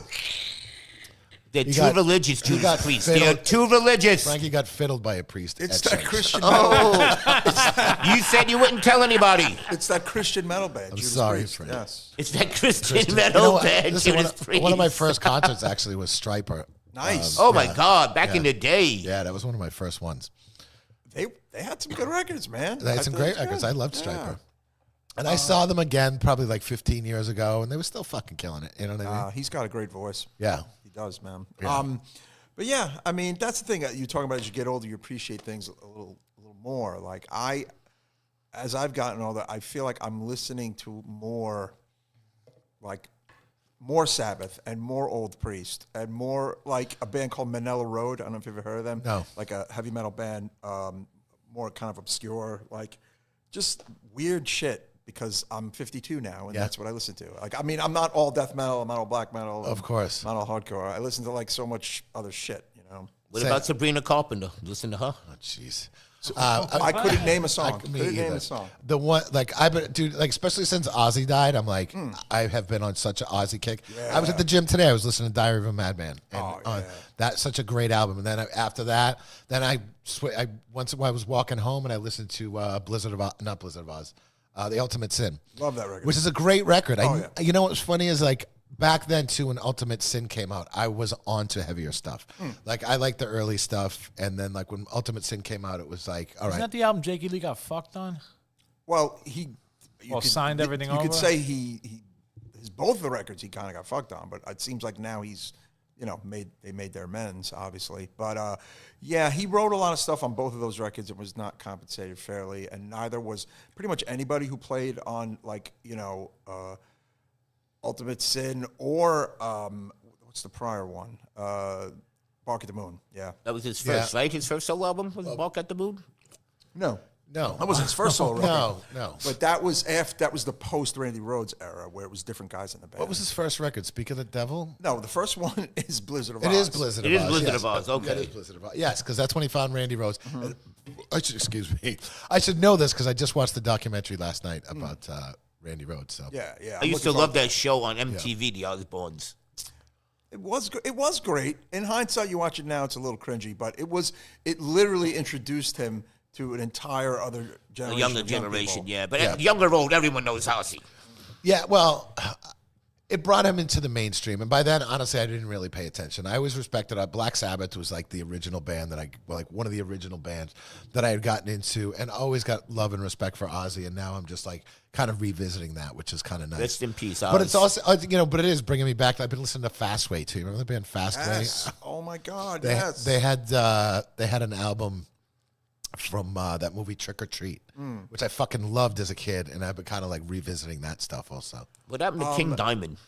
They're He too got- religious, he Judas got Priest. fiddled- They're too religious. Frankie got fiddled by a priest. It's at that church. Christian metal. You said you wouldn't tell anybody. It's that Christian metal band. Judas sorry, Priest. Frank. Yes. It's that Christian You metal know what? band, Listen, Judas Priest. one of my first concerts actually was Stryper. Nice. Oh my God! Back in the day. Yeah, that was one of my first ones. They had some good records, man. They had some great records. I loved Stryper. And I saw them again probably like 15 years ago, and they were still fucking killing it. You know what I mean? He's got a great voice. Yeah. He does, man. Yeah. But yeah, I mean, that's the thing that you're talking about. As you get older, you appreciate things a little more. Like as I've gotten older, I feel like I'm listening to more Sabbath and more Old Priest and more like a band called Manila Road. I don't know if you've ever heard of them. No. Like a heavy metal band, more kind of obscure, like just weird shit. Because I'm 52 now, and that's what I listen to. Like, I mean, I'm not all death metal, I'm not all black metal, Of course. I'm not all hardcore. I listen to like so much other shit, What about Sabrina Carpenter? Listen to her. Oh, jeez. I couldn't name a song. Me Couldn't name either. a song. The one, like, I've been, dude, like, especially since Ozzy died, I'm like, I have been on such an Ozzy kick. I was at the gym today. I was listening to Diary of a Madman. And that's such a great album. And then after that, then I once I was walking home and I listened to not Blizzard of Oz, The Ultimate Sin. Love that record. Which is a great record. You know what's funny is like back then too, when Ultimate Sin came out, I was on to heavier stuff. Like I liked the early stuff, and then like when Ultimate Sin came out, it was like, all Isn't right. that the album Jakey Lee got fucked on? Well, signed everything You could over? say his both the records he kind of got fucked on, but it seems like now he's, they made their amends, obviously. But yeah, he wrote a lot of stuff on both of those records and was not compensated fairly, and neither was pretty much anybody who played on Ultimate Sin or what's the prior one? Bark at the Moon. Yeah. That was his first, right? His first solo album was Walk at the Moon? No. No. That wasn't his first solo record. No. But that was the post Randy Rhoads era where it was different guys in the band. What was his first record? Speak of the Devil? No, the first one is Blizzard of Oz. It is Blizzard of Oz. It is Blizzard yes. of Oz, okay. It is Blizzard of Oz. Yes, because that's when he found Randy Rhoads. Excuse me. I should know this because I just watched the documentary last night about Randy Rhoads. So Yeah. I used to love that show on MTV, The Osbournes. It was great. In hindsight, you watch it now, it's a little cringy, but it literally introduced him to an entire other A generation. younger of young generation, people. yeah. But younger old, everyone knows Housey. yeah, well, it brought him into the mainstream, and by then, honestly, I didn't really pay attention. I always respected Black Sabbath was like the original band one of the original bands that I had gotten into, and always got love and respect for Ozzy. And now I'm just like kind of revisiting that, which is kind of nice. Rest in peace, But Oz. it's also, but it is bringing me back. I've been listening to Fastway too. You remember the band Fastway? Yes. Oh my God. They, yes. they had an album from that movie Trick or Treat, which I fucking loved as a kid, and I've been kind of like revisiting that stuff also. What happened to King Diamond?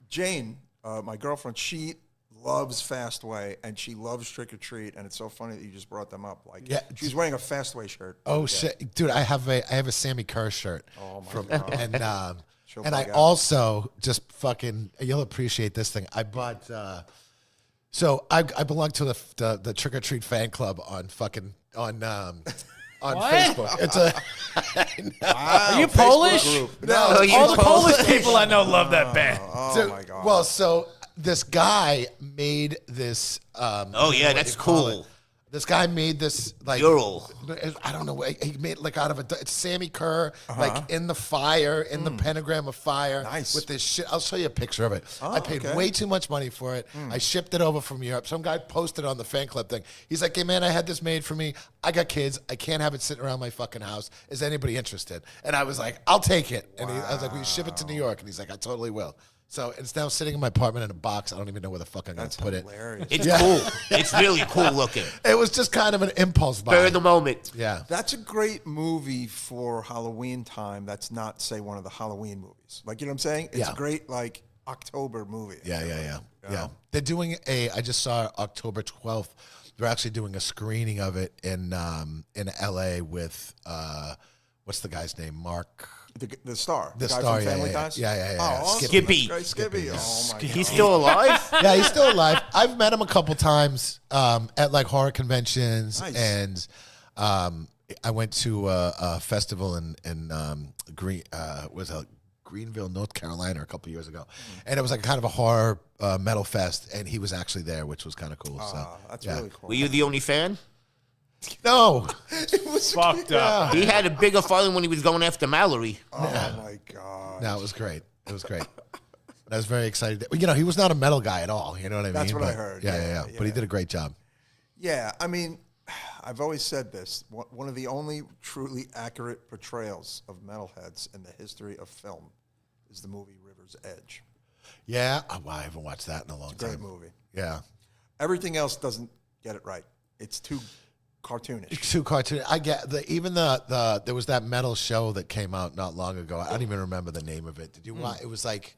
Jane, my girlfriend, she loves Fastway and she loves Trick or Treat, and it's so funny that you just brought them up. Like, Yeah. she's wearing a Fastway shirt. Oh shit, dude! I have a Sammy Kerr shirt. Oh my God. And I also just fucking, you'll appreciate this thing. I bought. So I belong to the Trick or Treat fan club on Facebook. It's a. Are you Polish? No, All the Polish people I know love that band. Oh my God. Well, so this guy made this. Oh, yeah, that's cool. This guy made this like Mural. I don't know. He made like out of it's Sammy Kerr like in the fire, in the pentagram of fire. Nice. With this shit. I'll show you a picture of it. I paid way too much money for it. I shipped it over from Europe. Some guy posted on the fan club thing. He's like, "Hey man, I had this made for me. I got kids. I can't have it sitting around my fucking house. Is anybody interested?" And I was like, "I'll take it." And I was like, "Will you ship it to New York?" And he's like, "I totally will." So it's now sitting in my apartment in a box. I don't even know where the fuck I'm going to put hilarious. It's cool. It's really cool looking. it. It was just kind of an impulse buy. Spur of the moment. Yeah. That's a great movie for Halloween time. That's not, say, one of the Halloween movies. Like, you know what I'm saying? It's Yeah. a great, like, October movie. Yeah. They're doing I just saw October 12th. They're actually doing a screening of it in LA with, what's the guy's name? Mark. The star. The guy star, from Family yeah. Ties? Yeah. Oh, awesome. Skippy. That's great. Skippy. Oh, my God. He's still alive? Yeah, he's still alive. I've met him a couple times at like horror conventions, Nice. and I went to a festival in Greenville, North Carolina, a couple years ago, and it was like kind of a horror metal fest, and he was actually there, which was kind of cool. So That's yeah. really cool. Were you the only fan? No, Fucked up. He had a bigger following when he was going after Mallory. Oh, my God. no, it was great. It was great. I was very excited. You know, he was not a metal guy at all. You know what I mean? That's what I But- heard. Yeah. But he did a great job. Yeah, I mean, I've always said this. One of the only truly accurate portrayals of metalheads in the history of film is the movie River's Edge. Yeah, I haven't watched that in a long time. Great movie. Yeah. Everything else doesn't get it right. It's too cartoonish. Too cartoon. I get the there was that metal show that came out not long ago. I don't even remember the name of it. Did you watch? It was like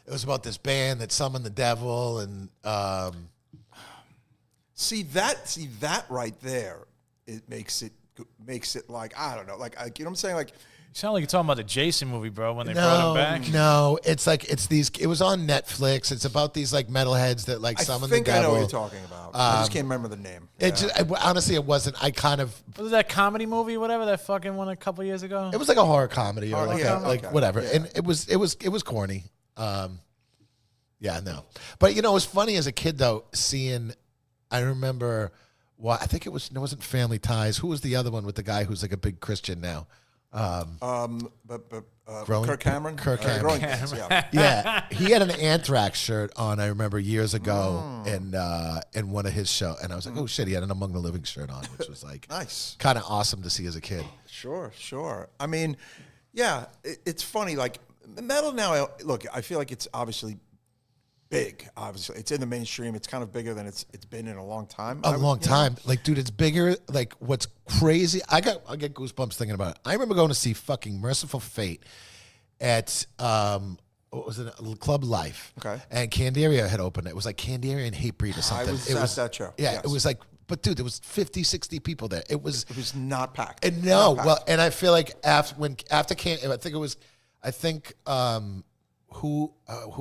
it was about this band that summoned the devil and See that right there. It makes it like, I don't know, like, you know what I'm saying, like. You sound like you're talking about the Jason movie, bro, when they brought him back. No, it's like it's these. It was on Netflix. It's about these like metalheads that like summon the devil. I know what you're talking about. I just can't remember the name. Honestly, it wasn't. I kind of. Was it that comedy movie, whatever, that fucking one a couple years ago? It was like a horror comedy or like okay. whatever, Yeah. and it was corny. Yeah, no, but you know, it was funny as a kid though seeing. I remember. Well, I think it wasn't Family Ties. Who was the other one with the guy who's like a big Christian now? Kirk Cameron. Kirk Cameron. Growing Pains, yeah. Yeah, he had an Anthrax shirt on. I remember years ago in one of his shows, and I was like, "Oh shit!" He had an Among the Living shirt on, which was like Nice. kind of awesome to see as a kid. Sure. I mean, yeah, it's funny. Like metal now. Look, I feel like it's obviously big. Obviously, it's in the mainstream. It's kind of bigger than it's been in a long time. A long time. Like, dude, it's bigger. Like, what's crazy? I get goosebumps thinking about it. I remember going to see fucking Merciful Fate at what was it? Club Life. Okay. And Candaria had opened. It was like Candaria and Hatebreed or something. I was at that show. Yeah, Yes. it was like, but dude, there was 50, 60 people there. It was not packed. And no, Not packed. well, and I feel like after who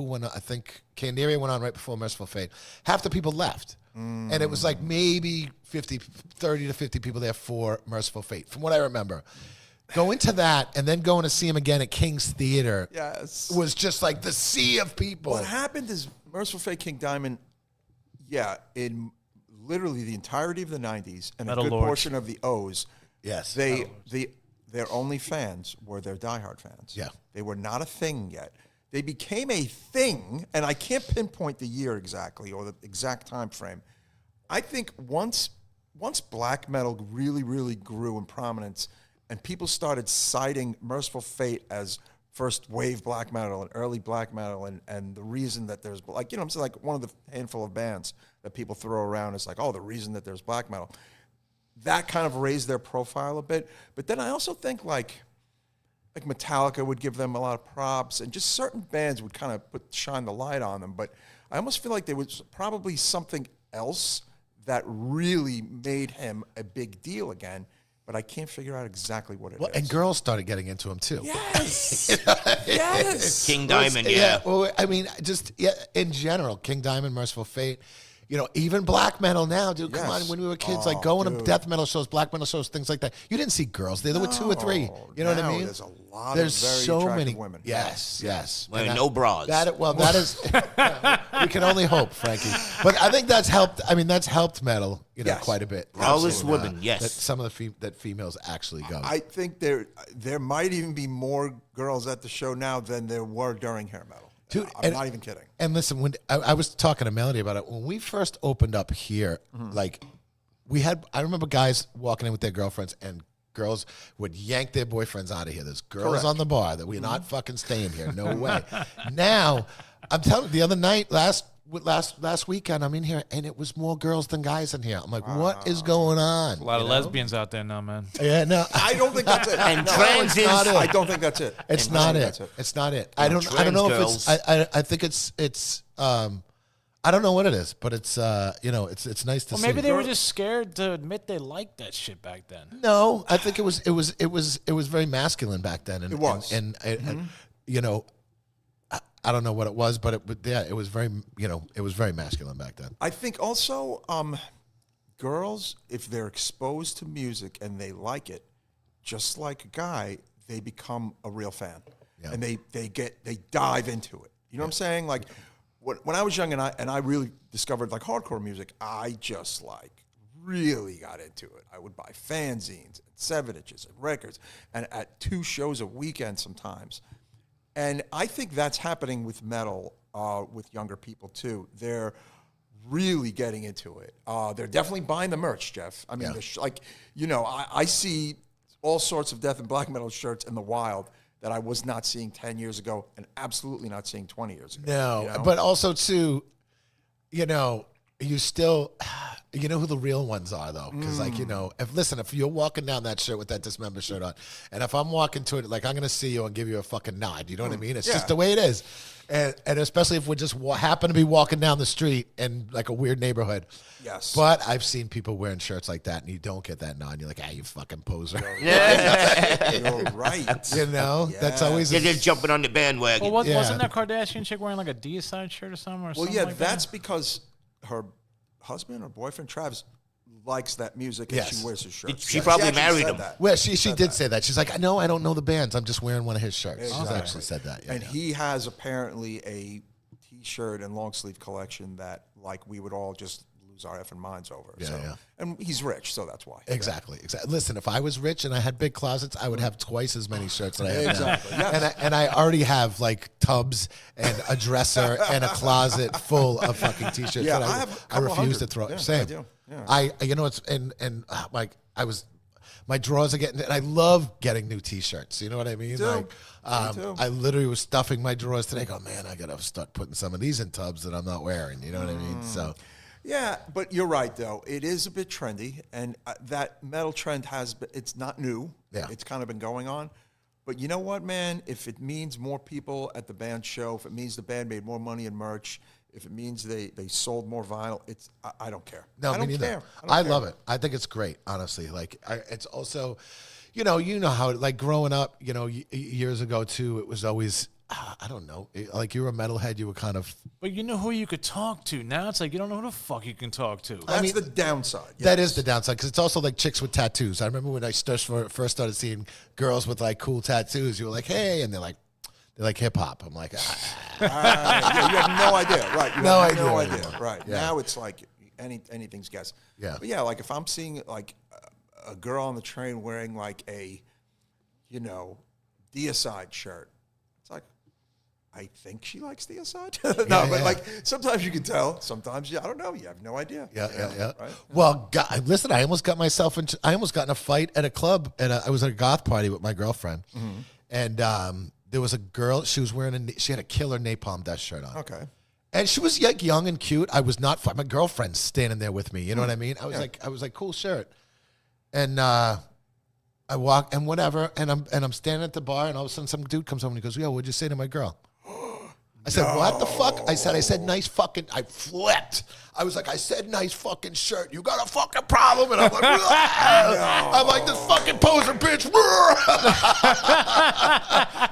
went on? I think Candaria went on right before Merciful Fate. Half the people left. And it was like maybe 30 to 50 people there for Merciful Fate, from what I remember. Going to that and then going to see him again at King's Theater was just like the sea of people. What happened is Merciful Fate, King Diamond, in literally the entirety of the 90s and Metal a good Lords. portion of the O's, Yes. their only fans were their diehard fans. Yeah. They were not a thing yet. They became a thing, and I can't pinpoint the year exactly or the exact time frame. I think once black metal really, really grew in prominence and people started citing Merciful Fate as first wave black metal and early black metal and the reason that there's, like, you know, I'm saying, like one of the handful of bands that people throw around is like, oh, the reason that there's black metal. That kind of raised their profile a bit. But then I also think like Metallica would give them a lot of props, and just certain bands would kind of shine the light on them. But I almost feel like there was probably something else that really made him a big deal again. But I can't figure out exactly what it is. And girls started getting into him too. Yes. Yes. King Diamond, yeah. Well, I mean, just in general, King Diamond, Merciful Fate. You know, even black metal now, dude. Come on, Yes. when we were kids, like going to death metal shows, black metal shows, things like that. You didn't see girls there. There were 2 or 3. You know what I Now mean? There's a lot There's of very so attractive many women. Yes. Wearing And no bras. That is. We can only hope, Frankie. But I think that's helped. I mean, that's helped metal, Yes. quite a bit. Braless And, women, yes. That some of the that females actually go. I think there might even be more girls at the show now than there were during hair metal. Dude, I'm not even kidding. And listen, when I was talking to Melody about it, when we first opened up here, like I remember guys walking in with their girlfriends, and girls would yank their boyfriends out of here. There's girls Correct. on the bar that we're not fucking staying here. No way. Now, I'm telling you, the other night, last weekend, I'm in here, and it was more girls than guys in here. I'm like, what is going on? A lot of lesbians out there now, man. Yeah, no. I don't think that's it. And No, trans it's not is- it. I don't think that's it. It's I not think it. that's It's not it. I don't trans know girls. if it's. I think it's. I don't know what it is, but it's. It's nice to Well, see. maybe they were just scared to admit they liked that shit back then. No, I think it was very masculine back then. And, It was. and you know, I don't know what it was, but it was very, it was very masculine back then. I think also girls, if they're exposed to music and they like it, just like a guy, they become a real fan. Yeah. And they dive into it. You know what I'm saying? Like when I was young and I really discovered like hardcore music, I just like really got into it. I would buy fanzines, 7-inches, and records, and at 2 shows a weekend sometimes. And I think that's happening with metal, with younger people too. They're really getting into it. They're definitely buying the merch, Jeff. I mean, I see all sorts of death and black metal shirts in the wild that I was not seeing 10 years ago and absolutely not seeing 20 years ago. No, you know? but also too, you still, you know who the real ones are though, because if you're walking down that shirt with that Dismember shirt on, and if I'm walking to it, like I'm gonna see you and give you a fucking nod. You know what I mean? It's just the way it is, and especially if we just happen to be walking down the street in like a weird neighborhood. Yes. But I've seen people wearing shirts like that, and you don't get that nod. You're like, you fucking poser. You're right. That's always. They're just jumping on the bandwagon. Well, wasn't that Kardashian chick wearing like a Deicide shirt or something? Well, yeah, that's because her husband or boyfriend, Travis, likes that music and Yes. she wears his shirt. She probably actually married said him. that. Well, she did say that. She's like, no, I don't know the bands. I'm just wearing one of his shirts. She's Exactly. actually said that. Yeah, And he has apparently a T-shirt and long sleeve collection that, like, we would all just lose our effing minds over. Yeah, so, yeah. And he's rich, so that's why. Exactly. Listen, if I was rich and I had big closets, I would have twice as many shirts that I have Exactly, now. yes. And I already have like tubs and a dresser and a closet full of fucking t-shirts. Yeah, that I have a I couple refuse to hundred. throw. Yeah, Same. I do. Yeah. My drawers are getting, and I love getting new t-shirts. You know what I mean? too. Like, Me too. I literally was stuffing my drawers today. Go, man, I gotta start putting some of these in tubs that I'm not wearing. You know what I mean? So. Yeah, but you're right, though. It is a bit trendy, and that metal trend it's not new. Yeah. It's kind of been going on. But you know what, man? If it means more people at the band show, if it means the band made more money in merch, if it means they sold more vinyl, I don't care. No, I don't me neither. care. I love it. I think it's great, honestly. Like, it's also, you know how, like, growing up, years ago, too, it was always, I don't know, like, you were a metalhead, you were kind of... But you know who you could talk to. Now it's like you don't know who the fuck you can talk to. That's the downside. That is the downside, because it's also like chicks with tattoos. I remember when I first started seeing girls with, like, cool tattoos, you were like, hey, and they're like hip-hop. I'm like, Yeah, you have no idea. Right. You No have idea no anymore. idea. Right. Yeah. Now it's like anything's guess. Yeah. But yeah, like if I'm seeing like a girl on the train wearing like a, Deicide shirt, it's like, I think she likes Deicide. But yeah. like sometimes you can tell. Sometimes I don't know. You have no idea. Yeah. Right? Well, listen, I almost got in a fight at a club, and I was at a goth party with my girlfriend, and there was a girl. She was she had a Killer Napalm Death shirt on. Okay. And she was like young and cute. I was not. My girlfriend's standing there with me. You know what I mean? I was like, cool shirt. And I walk and whatever, and I'm standing at the bar, and all of a sudden some dude comes over and he goes, "Yo, what'd you say to my girl?" I said, "What the fuck?" I said, "Nice fucking." I flipped. I was like, "I said nice fucking shirt. You got a fucking problem?" And I'm like, I'm like, "This fucking poser bitch."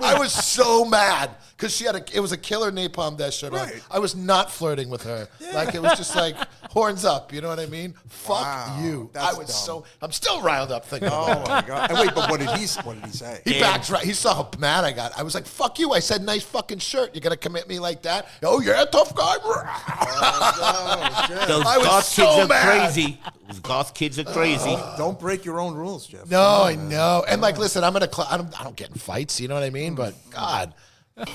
I was so mad because it was a Killer Napalm Death shirt on. Right. I was not flirting with her. Like, it was just like horns up. You know what I mean? Fuck Wow, you. that's I was dumb. I'm still riled up thinking Oh about it. my god. And wait, but what did he say? He backed right. He saw how mad I got. I was like, "Fuck you!" I said, "Nice fucking shirt. You're gonna commit me like that?" Oh yeah, tough guy. Oh, shit. Those I was goth so kids are mad. crazy. Those goth kids are crazy. Don't break your own rules, Jeff. No, I know. And like, listen, I'm in a I don't get in fights. You know what I mean? But God,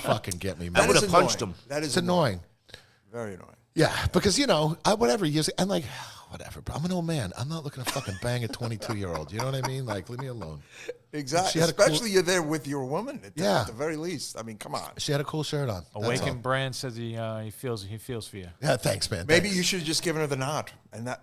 fucking get me, I man. would is have punched annoying. him. That is It's annoying. Very annoying. Yeah, because whatever. I'm like, whatever. Bro. I'm an old man. I'm not looking to fucking bang a 22-year-old. You know what I mean? Like, leave me alone. Exactly. She had a cool- Especially you're there with your woman. Yeah. At the very least. I mean, come on. She had a cool shirt on. That's all. Awakened Brand says he feels for you. Yeah, thanks, man. Maybe Thanks. you should have just given her the nod,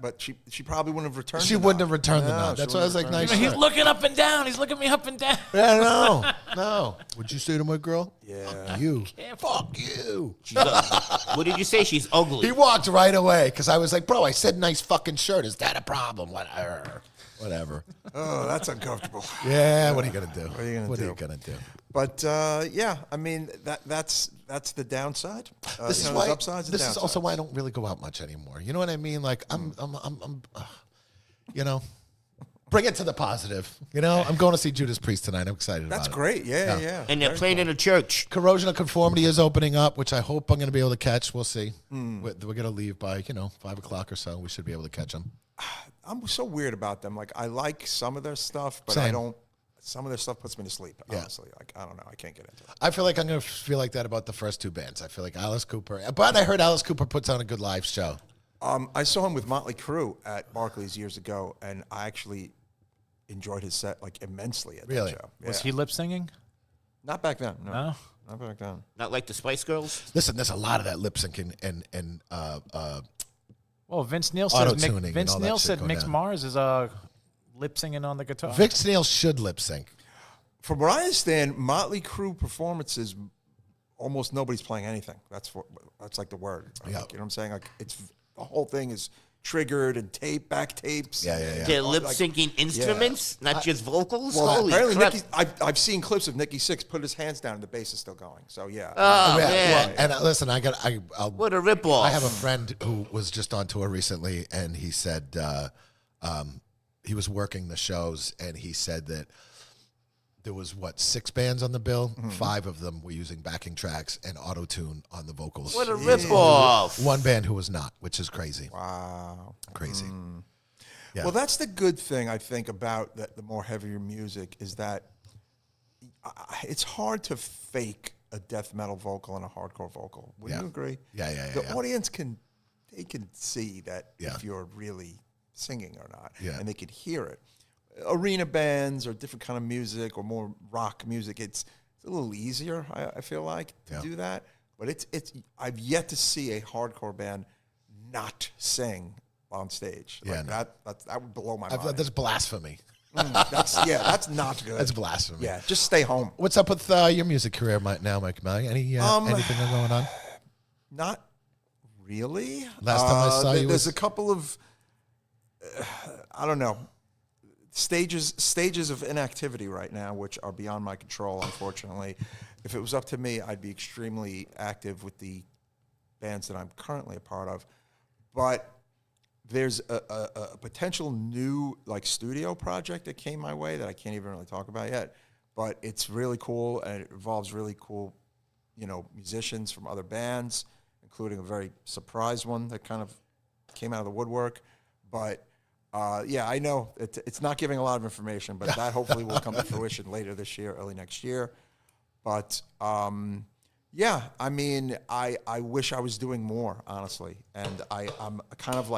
but she probably wouldn't have returned. She the wouldn't nod. have returned the No, nod. she That's why I was like, wouldn't have nice He's shirt. looking up and down. He's looking me up and down. Yeah, no. What'd you say to my girl? Yeah. Fuck you. Fuck you. What did you say? She's ugly. He walked right away because I was like, bro, I said nice fucking shirt. Is that a problem? Whatever. Oh, that's uncomfortable. Yeah, what are you going to do? What are you gonna do? do? But yeah, I mean that's the downside. This is there's why. upsides and This is also downsides. why I don't really go out much anymore. You know what I mean? Like I'm bring it to the positive. I'm going to see Judas Priest tonight. I'm excited That's about great. Yeah. and they're Very playing in a church. it. Corrosion of Conformity is opening up, which I hope I'm going to be able to catch. We'll see. We're going to leave by 5:00 or so. We should be able to catch them. I'm so weird about them. Like I like some of their stuff, but Same. I don't. Some of their stuff puts me to sleep. Yeah. Honestly, like I don't know. I can't get into it. I feel like I'm going to feel like that about the first two bands. I feel like Alice Cooper, but I heard Alice Cooper puts on a good live show. I saw him with Motley Crue at Barclays years ago, and I actually enjoyed his set like immensely at Really? that show. Was Yeah. he lip singing? Not back then? No, No. not back then. Not like the Spice Girls. Listen, there's a lot of that lip syncing and Well, Vince Neil says Auto-tuning and Vince all that Neil shit said go Mix down. Mars is lip singing on the guitar. Vince Neil should lip sync. From what I understand, Motley Crue performances, almost nobody's playing anything. That's like the word. Yeah. Like, you know what I'm saying? Like the whole thing is triggered and back tapes. Yeah. They're lip syncing instruments, not just vocals. Well, Holy apparently, crap! I've seen clips of Nikki Sixx put his hands down and the bass is still going. So yeah. Oh Yeah, man, well, and listen, I'll what a ripoff! I have a friend who was just on tour recently, and he said he was working the shows, and he said that there was, 6 bands on the bill? 5 of them were using backing tracks and auto-tune on the vocals. What a ripoff! One band who was not, which is crazy. Wow. Crazy. Yeah. Well, that's the good thing, I think, about the more heavier music is that it's hard to fake a death metal vocal and a hardcore vocal. Wouldn't you agree? Yeah. The audience can see that Yeah. if you're really singing or not, Yeah. and they can hear it. Arena bands or different kind of music or more rock music, it's a little easier, I feel like, to do that. But it's I've yet to see a hardcore band not sing on stage. Yeah, Like that would blow my mind. That's blasphemy. That's not good. That's blasphemy. Yeah, just stay home. What's up with your music career now, Mike? Anything going on? Not really. Last time I saw you there's was- a couple of I don't know stages of inactivity right now, which are beyond my control. Unfortunately, if it was up to me, I'd be extremely active with the bands that I'm currently a part of. But there's a potential new studio project that came my way that I can't even really talk about yet. But it's really cool and it involves really cool, musicians from other bands, including a very surprise one that kind of came out of the woodwork. But I know it's not giving a lot of information, but that hopefully will come to fruition later this year, early next year. But I mean, I wish I was doing more, honestly, and I'm kind of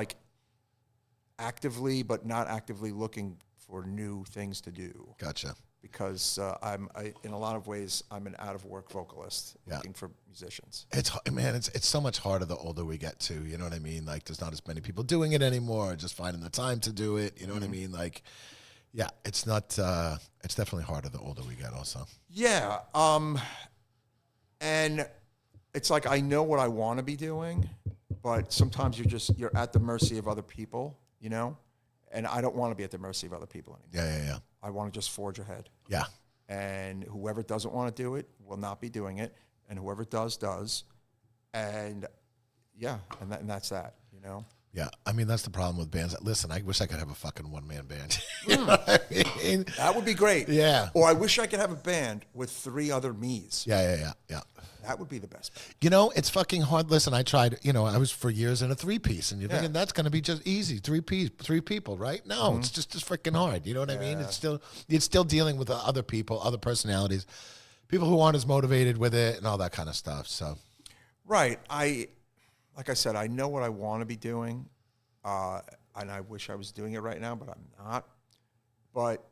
actively, but not actively looking for new things to do. Gotcha. Because in a lot of ways, I'm an out-of-work vocalist looking for musicians. It's so much harder the older we get too. You know what I mean? There's not as many people doing it anymore. Just finding the time to do it. You know what I mean? It's not. It's definitely harder the older we get. Also. Yeah. And it's I know what I want to be doing, but sometimes you're at the mercy of other people. And I don't want to be at the mercy of other people anymore. Yeah. I want to just forge ahead. Yeah. And whoever doesn't want to do it will not be doing it. And whoever does. And and that's that, Yeah, I mean, that's the problem with bands. Listen, I wish I could have a fucking one-man band. You know what I mean? That would be great. Yeah. Or I wish I could have a band with 3 other me's. Yeah. That would be the best. It's fucking hard. Listen, I tried, I was for years in a 3-piece, and you're thinking that's going to be just easy, 3 people, right? No, it's just freaking hard. You know what I mean? It's still dealing with other people, other personalities, people who aren't as motivated with it and all that kind of stuff. So, right. Like I said, I know what I want to be doing, and I wish I was doing it right now, but I'm not. But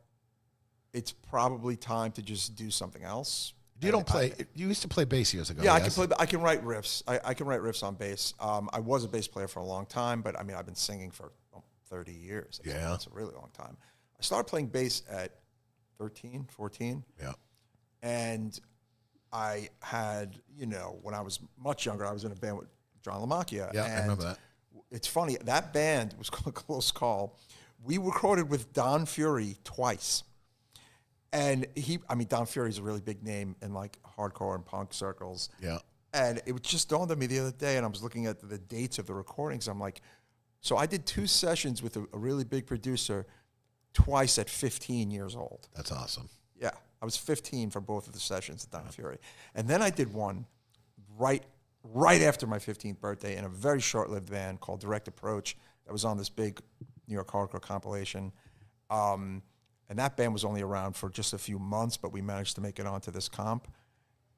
it's probably time to just do something else. you don't play. You used to play bass years ago. Yeah, yes? I can write riffs. I can write riffs on bass. I was a bass player for a long time, but I mean, I've been singing for 30 years. Yeah. That's a really long time. I started playing bass at 13, 14. Yeah. And I had, when I was much younger, I was in a band with John LaMacchia. Yeah, and I remember that. It's funny, that band was called Close Call. We recorded with Don Fury twice. And Don Fury's a really big name in hardcore and punk circles. Yeah. And it just dawned on me the other day, and I was looking at the dates of the recordings. I'm like, so I did 2 sessions with a really big producer twice at 15 years old. That's awesome. Yeah, I was 15 for both of the sessions at Don Fury. And then I did one right after my 15th birthday in a very short-lived band called Direct Approach that was on this big New York hardcore compilation. And that band was only around for just a few months, but we managed to make it onto this comp.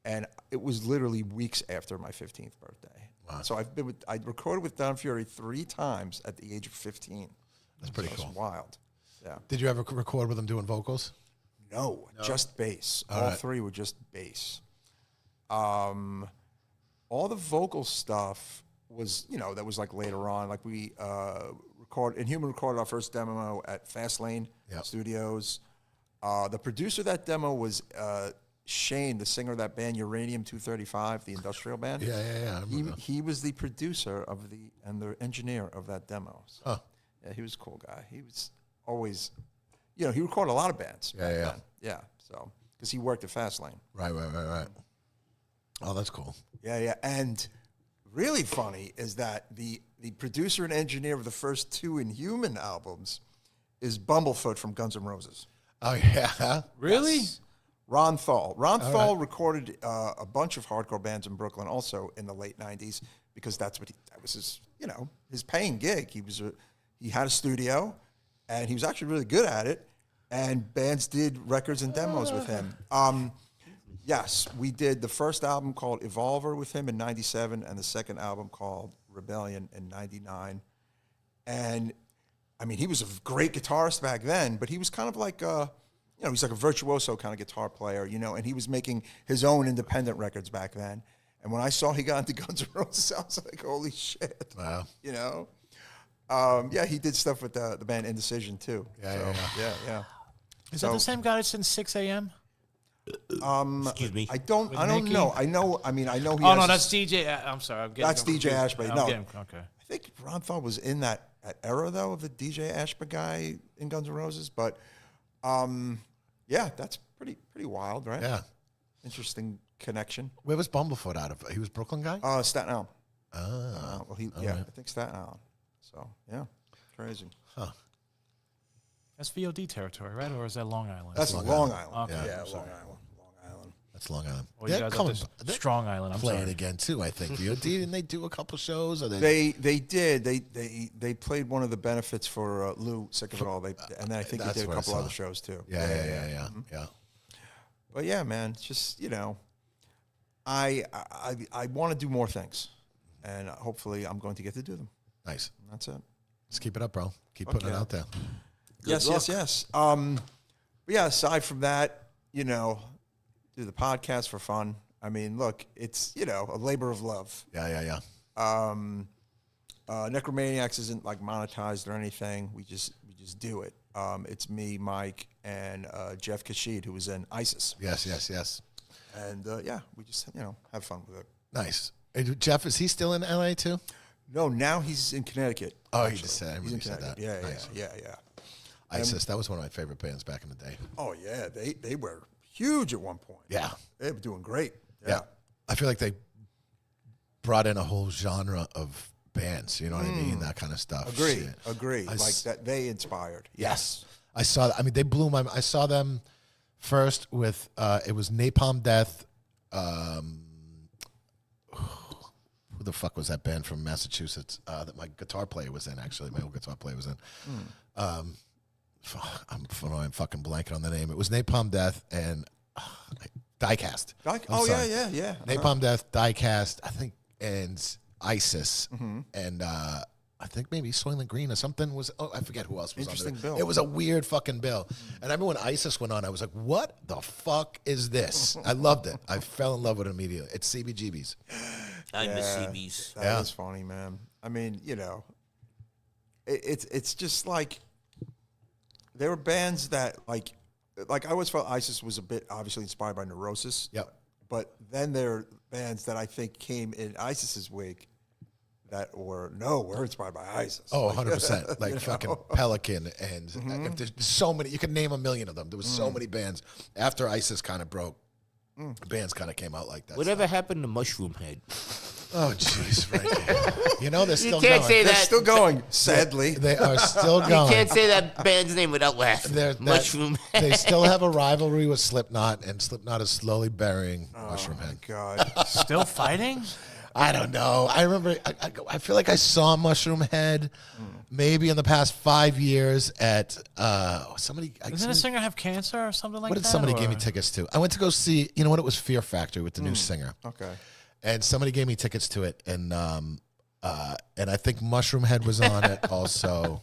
And it was literally weeks after my 15th birthday. Wow. So I recorded with Don Fury 3 times at the age of 15. That's pretty It's cool. wild. Yeah. Did you ever record with them doing vocals? No, just bass. All All right. 3 were just bass. All the vocal stuff was, that was later on. We Inhuman recorded our first demo at Fastlane Studios. The producer of that demo was Shane, the singer of that band Uranium 235, the industrial band. Yeah. I remember that. He was the producer and the engineer of that demo. So, Huh. yeah, he was a cool guy. He was always, he recorded a lot of bands. back Yeah. then. Yeah. So, because he worked at Fastlane. Right. Oh, that's cool. Yeah. And really funny is that the producer and engineer of the first 2 Inhuman albums is Bumblefoot from Guns N' Roses. Oh, yeah. Really? Yes. Ron Thal. Ron Thal recorded a bunch of hardcore bands in Brooklyn also in the late 90s because that was his, his paying gig. He had a studio, and he was actually really good at it, and bands did records and demos with him. Yes, we did the first album called Evolver with him in 97 and the second album called Rebellion in 99. And, I mean, he was a great guitarist back then, but he was kind of like, he's like a virtuoso kind of guitar player, and he was making his own independent records back then. And when I saw he got into Guns N' Roses, I was like, holy shit. Wow. He did stuff with the band Indecision, too. Yeah. Is that the same guy that's in 6 a.m.? Excuse me. I don't Nicky? know. I know he Oh, has no, that's DJ. I'm sorry. That's DJ Ashby. No. Okay. I think Ron Thal was in that era, though, of the DJ Ashby guy in Guns N' Roses. But, that's pretty wild, right? Yeah. Interesting connection. Where was Bumblefoot out of? He was Brooklyn guy? Staten Island. Right. I think Staten Island. So, yeah, crazy. Huh. That's VOD territory, right? Or is that Long Island? That's Long Island. Okay. Yeah, I'm Long sorry. Island. That's Long Island. Well, you guys coming- up to Strong Island. I'm playing sorry. again too. I think VOD didn't they do a couple shows? Or They did. They played one of the benefits for Lou, Sick of It All. And then I think they That's did a what I couple saw. other shows too. Yeah. But yeah, man, it's just I want to do more things, and hopefully I'm going to get to do them. Nice. That's it. Just keep it up, bro. Keep putting it yeah. out there. Yes. But yeah, aside from that, do the podcast for fun. I mean, look, it's a labor of love. Yeah. Necromaniacs isn't like monetized or anything. We just do it. It's me, Mike, and Jeff Kashid, who was in ISIS. Yes. And we just have fun with it. Nice. Hey, Jeff, is he still in LA too? No, now he's in Connecticut. Oh, actually. you just said. He's in You said that. Connecticut. Nice. Yeah. ISIS. That was one of my favorite bands back in the day. Oh yeah, they were huge at one point. Yeah. They were doing great. Yeah. I feel like they brought in a whole genre of bands. You know what I mean? That kind of stuff. Agree. Like that they inspired. Yes. I saw that. I mean, they blew my. I saw them first with it was Napalm Death. Who the fuck was that band from Massachusetts that my guitar player was in? Actually, my old guitar player was in. I'm fucking blanking on the name. It was Napalm Death and Diecast. Yeah. Napalm Death, Diecast, I think, and ISIS, and I think maybe Soylent Green or something was. Oh, I forget who else was Interesting on there. bill. It was a weird fucking bill. And I remember when ISIS went on, I was like, "What the fuck is this?" I loved it. I fell in love with it immediately. It's CBGBs. I miss CBs. That is funny, man. I mean, it's just like there were bands that like I always felt ISIS was a bit obviously inspired by Neurosis. Yep. But then there are bands that I think came in ISIS's wake that were inspired by ISIS. Oh, 100%. Like fucking Pelican and there's so many. You could name a million of them. There was so many bands. After ISIS kind of broke, bands kind of came out like that. Whatever happened to Mushroom Head? Oh, jeez, Frankie. They're still You can't going. say They're that. still going, sadly. They are still You going. can't say that band's name without laughing. Mushroom Head. They still have a rivalry with Slipknot, and Slipknot is slowly burying Mushroom Head. God. Still fighting? I don't know. I remember. I feel like I saw Mushroom Head maybe in the past 5 years at somebody. Doesn't a singer have cancer or something like What that? did somebody give me or- tickets to? I went to go see. You know what? It was Fear Factory with the new singer. Okay. And somebody gave me tickets to it, and I think Mushroom Head was on it also.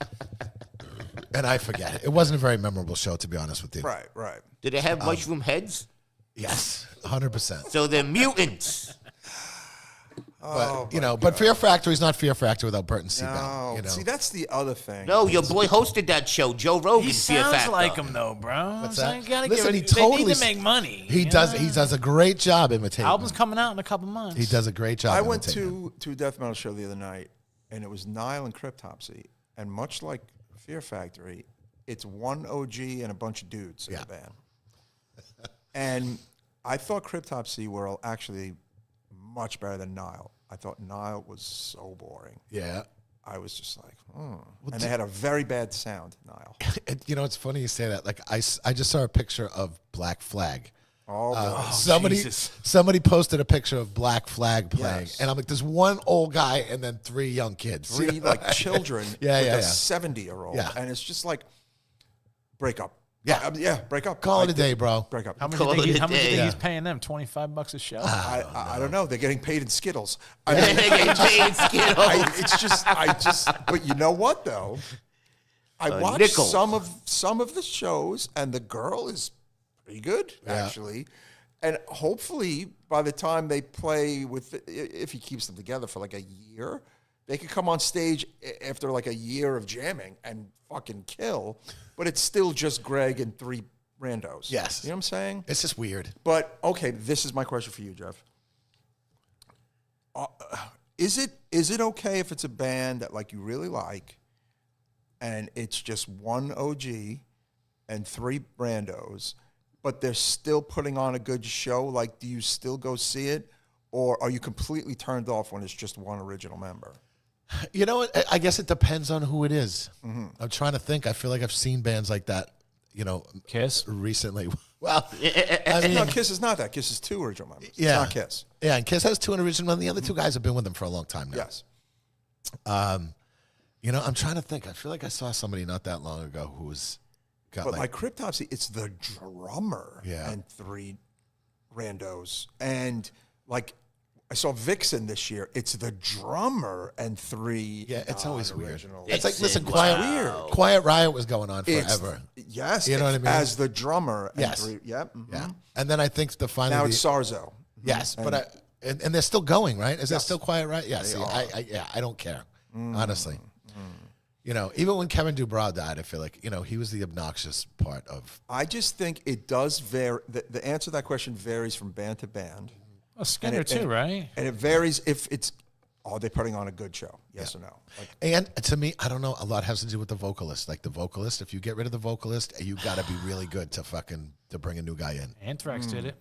And I forget. It wasn't a very memorable show, to be honest with you. Right. Do they have mushroom heads? Yes, 100%. So they're mutants. But but Fear Factory is not Fear Factory without Bert and Seabell. No. See, that's the other thing. No, your boy hosted that show, Joe Rogan. He Fear sounds Factor. like him though, bro. What's So that? you gotta Listen, give he it, they totally need to make money. He does. He does a great job imitating. Album's coming out in a couple months. He does a great job. I went imitating. to a death metal show the other night, and it was Nile and Cryptopsy. And much like Fear Factory, it's one OG and a bunch of dudes in the band. And I thought Cryptopsy were actually much better than Nile. I thought Nile was so boring. Yeah. I was just like, and they had a very bad sound, Nile. It's funny you say that. Like I just saw a picture of Black Flag, Somebody posted a picture of Black Flag playing, Yes. and I'm like, there's one old guy and then 3 young kids. Three like children with a 70-year-old. Yeah. And it's just like, break up. Yeah. Break up. Call it a day, bro. Break up. How much do you think he's paying them? $25 a show? I don't know. They're getting paid in Skittles. But you know what though? I watched nickel. some of the shows, and the girl is pretty good actually. And hopefully, by the time they play if he keeps them together for like a year, they could come on stage after like a year of jamming and fucking kill. But it's still just Greg and 3 randos. Yes. You know what I'm saying? It's just weird. But okay, this is my question for you, Jeff. Is it okay if it's a band that like you really like, and it's just 1 OG and 3 randos, but they're still putting on a good show? Like, do you still go see it, or are you completely turned off when it's just 1 original member? You know what? I guess it depends on who it is. I'm trying to think. I feel like I've seen bands like that, Kiss? recently. Well, I mean, No, Kiss is not that. Kiss is 2 original members. Yeah. It's not Kiss. yeah, and Kiss has 2 original, and the other 2 guys have been with them for a long time now. Yes. I'm trying to think. I feel like I saw somebody not that long ago who was got But like, like Cryptopsy, it's the drummer and 3 randos. And like I saw Vixen this year. It's the drummer and 3. yeah, it's always weird. original. It's like, listen, Wow. Quiet Riot was going on It's- forever. Yes, You know what I mean? As the drummer. And Yes. 3. Yep. mhm. Yeah, and then I think the final. Now it's Sarzo. Yes, but and they're still going, right? Is that Yes. still Quiet Riot? Yeah. See, I don't care, honestly. Even when Kevin Dubrow died, I feel like he was the obnoxious part of. I just think it does vary. The answer to that question varies from band to band. Well, Skinner too, right? And it varies if it's, are they putting on a good show? Yes or no? Like, And to me, I don't know. A lot has to do with the vocalist. Like the vocalist, if you get rid of the vocalist, you got to be really good to bring a new guy in. Anthrax did it.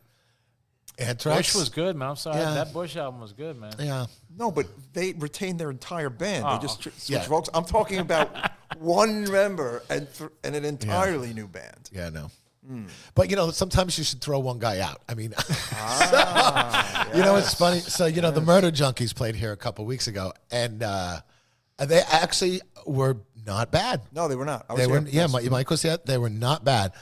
Anthrax Bush was good, man. I'm sorry. Yeah. That Bush album was good, man. Yeah. no, but they retained their entire band. They just switched Yeah. vocals. I'm talking about 1 member and an entirely new band. Yeah, no. But sometimes you should throw one guy out. I mean, it's funny. So the Murder Junkies played here a couple weeks ago, and they actually were not bad. No, they were not. I was They were, here. yeah. Mike was here. They were not bad,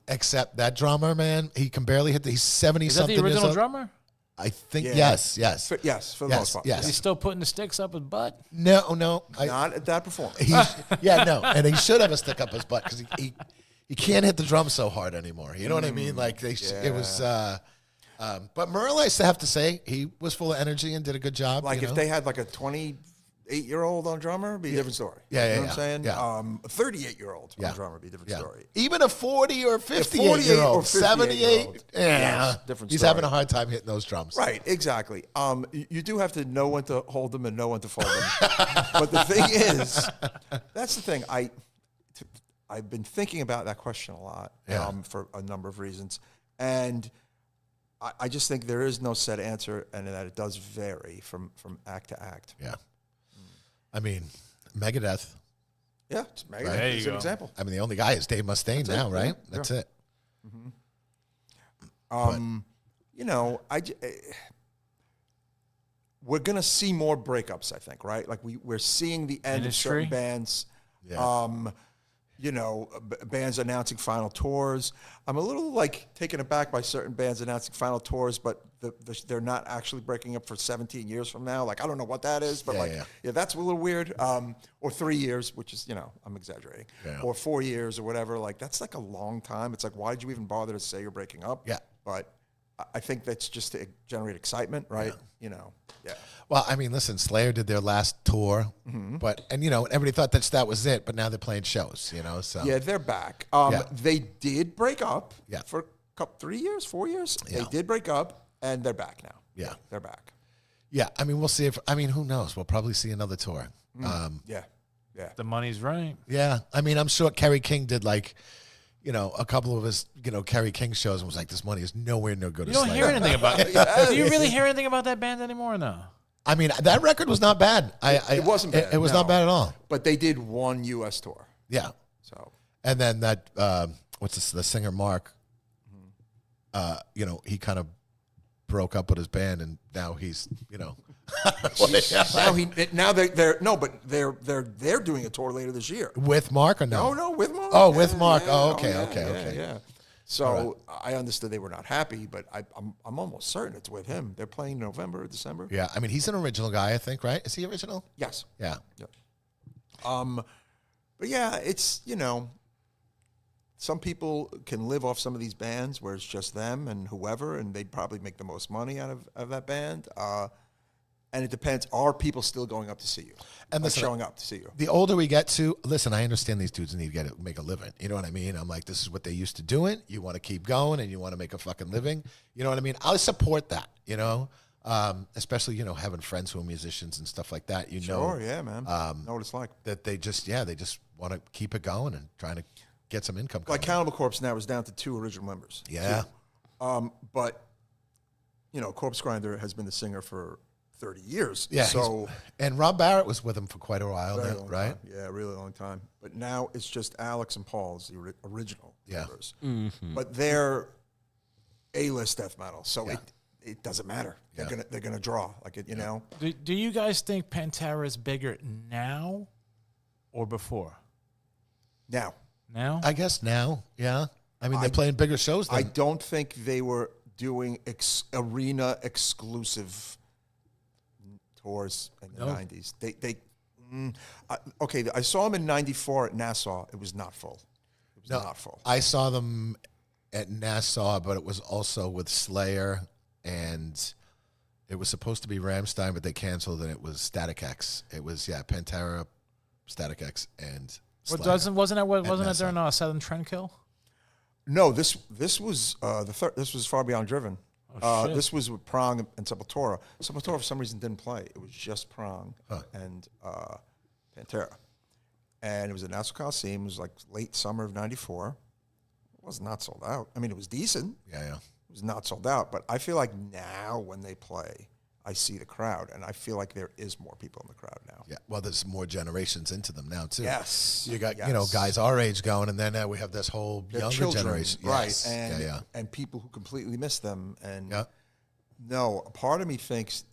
except that drummer, man. He can barely hit. He's 70 Is that something. the years original old. drummer? I think Yeah. yes. Yes, for the most part. Yes. He's still putting the sticks up his butt? No. Not at that performance. No, and he should have a stick up his butt because he can't hit the drum so hard anymore. You know what I mean? Like it was. But Merle, I used to have to say, he was full of energy and did a good job. Like if they had like a 28-year-old on drummer, it'd be a different story. Yeah, You know yeah, what I'm saying? yeah. A 38-year-old Yeah. on drummer would be a different Yeah. story. Even a 40 or 58 48 year or old, 58-year-old. 78, Yes, different he's story. having a hard time hitting those drums. Right, exactly. You do have to know when to hold them and know when to fold them. But the thing is, that's the thing. I've been thinking about that question a lot for a number of reasons. And I just think there is no set answer and that it does vary from act to act. Yeah. I mean, Megadeth. Yeah, it's Megadeth. There you It's an go. example. I mean, the only guy is Dave Mustaine now, right? Yeah. That's it. We're going to see more breakups, I think, right? Like we're seeing the end of certain Industry? bands. Yeah. Bands announcing final tours. I'm a little taken aback by certain bands announcing final tours, but they're not actually breaking up for 17 years from now. Like I don't know what that is, but that's a little weird. Or 3 years, which is I'm exaggerating. Yeah. Or 4 years or whatever. Like that's like a long time. It's like why did you even bother to say you're breaking up? Yeah. But I think that's just to generate excitement, right? Yeah. Well, I mean, listen, Slayer did their last tour, but everybody thought that was it, but now they're playing shows, so. Yeah, they're back. They did break up for 3 years, 4 years. Yeah. They did break up, and they're back now. Yeah. They're back. Yeah, I mean, we'll see who knows? We'll probably see another tour. Yeah. The money's right. Yeah, I mean, I'm sure Kerry King did a couple of his, Kerry King shows and was like, this money is nowhere near good You as don't Slayer. hear anything about it. Do you really hear anything about that band anymore or no? I mean, that record was not bad. It wasn't bad. It was no. not bad at all. But they did one U.S. tour. Yeah. So And then that, the singer Mark? you know, he kind of broke up with his band, and now he's, you know, they're doing a tour later this year. with Mark or no? No, with Mark. Oh, with Mark. Yeah, Oh, okay, yeah, okay. Yeah. So I understood they were not happy, but I'm almost certain it's with him. They're playing November or December. Yeah, I mean, he's an original guy, I think, right? Is he original? Yes. Yeah. But yeah, it's, you know, some people can live off some of these bands where it's just them and whoever, and they'd probably make the most money out of that band. And it depends. Are people still going up to see you? And Like listen, showing up to see you? The older we get to, listen, I understand these dudes need to make a living. You know what I mean? I'm like, this is what they used to doing. You want to keep going and you want to make a fucking living. You know what I mean? I support that, you know? Especially, you know, having friends who are musicians and stuff like that. You know, Sure, yeah, man. Know what it's like. that they just want to keep it going and trying to get some income. Like coming. Cannibal Corpse now is down to 2 original members. Yeah. 2. But, you know, Corpse Grinder has been the singer for 30 years. Yeah. So and Rob Barrett was with him for quite a while very now, long right? time. Yeah, really long time. But now it's just Alex and Paul's the original members. But they're A-list death metal, so it doesn't matter. They're gonna draw like it. You know. Do you guys think Pantera is bigger now or before? Now, Now? I guess now, yeah. I mean, they're playing bigger shows I than don't think they were doing arena exclusive tours in the 90s. Okay, I saw them in 94 at Nassau. It was not full. It was not full. I saw them at Nassau, but it was also with Slayer, and it was supposed to be Rammstein, but they canceled, and it was Static X. It was Pantera, Static X, and Slayer. Wasn't it during Southern Trendkill? No, this was this was Far Beyond Driven. shit. This was with Prong and Sepultura. Sepultura for some reason didn't play. It was just Prong and Pantera, and it was at Nassau Coliseum. It was like late summer of '94. It was not sold out. I mean, it was decent. Yeah. It was not sold out, but I feel like now when they play, I see the crowd, and I feel like there is more people in the crowd now. Yeah, well, there's more generations into them now, too. Yes. You got, Yes. guys our age going, and then we have this whole They're younger children, generation. right? Yes. And and people who completely miss them. And Yeah. no, a part of me thinks,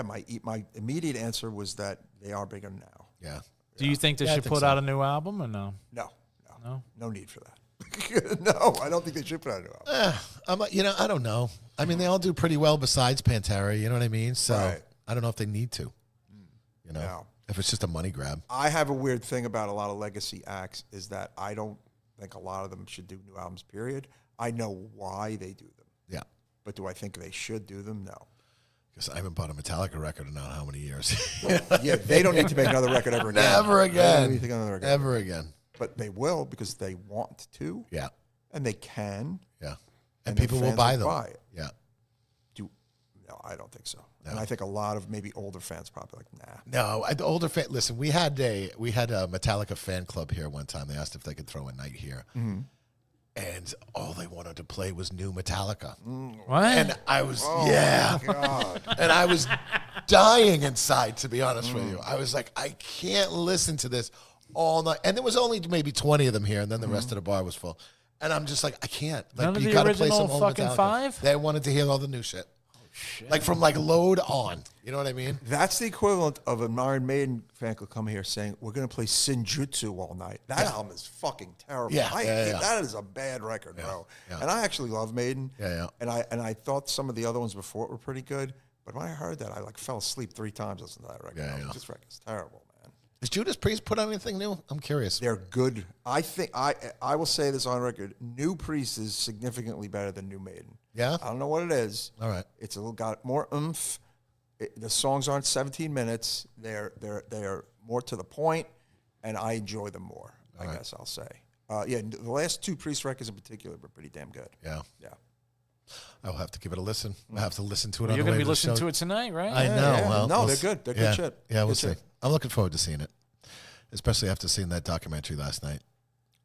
my immediate answer was that they are bigger now. Yeah. Do you think they Yeah, I should think put so. out a new album or no? No need for that. No, I don't think they should put out a new album. I don't know. I mean, they all do pretty well besides Pantera, you know what I mean? So Right. I don't know if they need to, you know, No. if it's just a money grab. I have a weird thing about a lot of legacy acts is that I don't think a lot of them should do new albums, period. I know why they do them, Yeah. but do I think they should do them? No. Because I haven't bought a Metallica record in how many years. Yeah, they don't need to make another record ever again. Never They don't again. need to make another record. Ever again. But they will because they want to, Yeah. and they can. Yeah. And And the people will fans buy will them. buy it. Yeah. No, I don't think so. And I think a lot of maybe older fans probably like, nah. No, the older fan. Listen, we had a Metallica fan club here one time. They asked if they could throw a night here, and all they wanted to play was new Metallica. What? And I was and I was dying inside. To be honest with you, I was like, I can't listen to this all night. And there was only maybe 20 of them here, and then the rest of the bar was full. And I'm just like, I can't. Like, None of you the gotta play original some old fucking Metallica. 5? They wanted to hear all the new shit. Like from like load on. You know what I mean? That's the equivalent of an Iron Maiden fan could come here saying, we're going to play Sinjutsu all night. That album is fucking terrible. Yeah, That is a bad record, bro. yeah. And I actually love Maiden. Yeah. And I thought some of the other ones before it were pretty good. But when I heard that, I like fell asleep 3 times listening to that record. Yeah. This record's terrible, man. Has Judas Priest put out anything new? I'm curious. They're good. I think I will say this on record. New Priest is significantly better than New Maiden. Yeah? I don't know what it is. All right. It's a little got more oomph. The songs aren't 17 minutes. They're more to the point, and I enjoy them more. I guess I'll say. The last 2 Priest records in particular were pretty damn good. Yeah. Yeah. I'll have to give it a listen. I'll have to listen to it on You're the way going to to be the listening show. to it tonight, right? I know. yeah. Well, No, we'll they're s- good. They're yeah. good shit. Yeah, we'll Good see. shit. I'm looking forward to seeing it, especially after seeing that documentary last night.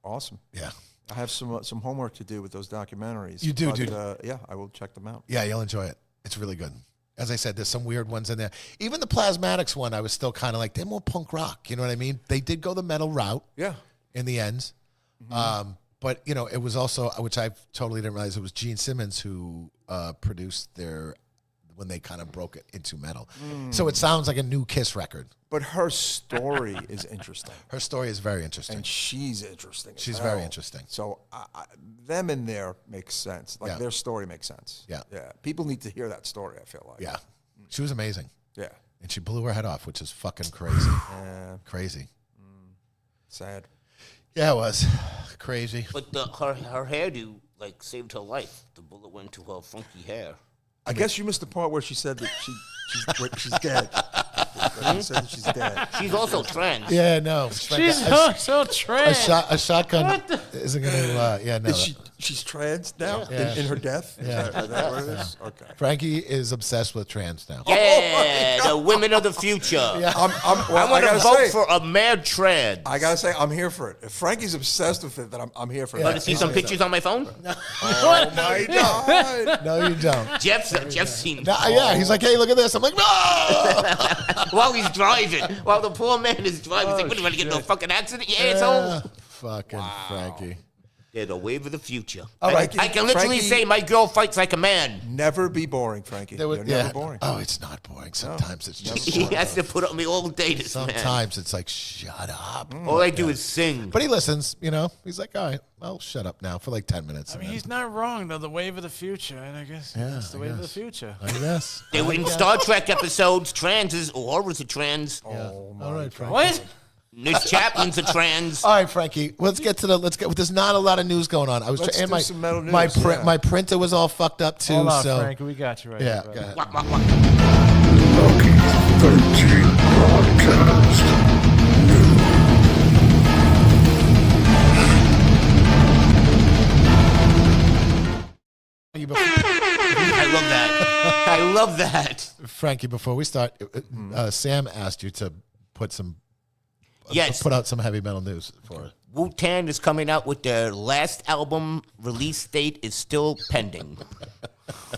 Awesome. Yeah. I have some homework to do with those documentaries. You do, but, dude. Yeah, I will check them out. Yeah, you'll enjoy it. It's really good. As I said, there's some weird ones in there. Even the Plasmatics one, I was still kind of like, they're more punk rock. You know what I mean? They did go the metal route Yeah. in the end. But it was also, which I totally didn't realize, it was Gene Simmons who produced their when they kind of broke it into metal. So it sounds like a new Kiss record. But her story is interesting. Her story is very interesting. And she's interesting. She's very interesting. So them in there makes sense. Like their story makes sense. Yeah. Yeah. People need to hear that story, I feel like. Yeah. She was amazing. Yeah. And she blew her head off, which is fucking crazy. Crazy. Sad. Yeah, it was. Crazy. But her hairdo like saved her life. The bullet went to her funky hair. I guess you missed the part where she said that she's dead. She said that she's dead. She's also trans. Yeah, no. She's so A trash. shotgun isn't going to, no. She's trans now Yeah. in her death? Yeah. Is that what it is? Okay. Frankie is obsessed with trans now. Yeah, the women of the future. Yeah. I want to vote for a mad trans. I gotta say, I'm here for it. If Frankie's obsessed with it, then I'm here for it. Want to see some pictures on my phone? Oh my God! No, you don't. Jeff's seen. Yeah, he's like, hey, look at this. I'm like, no! While he's driving, while the poor man is driving, he's like, what, do you want to get in a fucking accident, you asshole? Fucking Frankie. They're the wave of the future. All right, I can literally Frankie- say my girl fights like a man. Never be boring, Frankie. You're never boring. Oh, it's not boring. Sometimes it's just. He has to put up with me all day, this man. Sometimes it's like, shut up. All I do is sing. But he listens, He's like, all right, I'll shut up now for like 10 minutes. I mean, he's not wrong, though. The wave of the future, and I guess it's the wave of the future. I guess. They were in Star Trek episodes, transes, or was it trans? Oh my All right, Frankie. What? Miss Chaplin's a trans. All right, Frankie. Let's get. There's not a lot of news going on. I was Let's and do some metal news, my printer was all fucked up too. Hold on, so Frankie. We got you right yeah, here, go brother. ahead. Wah, wah, wah. Lucky 13 Podcast. I love that. I love that. Frankie, before we start, Sam asked you to put out some heavy metal news for us. Wu-Tang is coming out with their last album. Release date is still pending.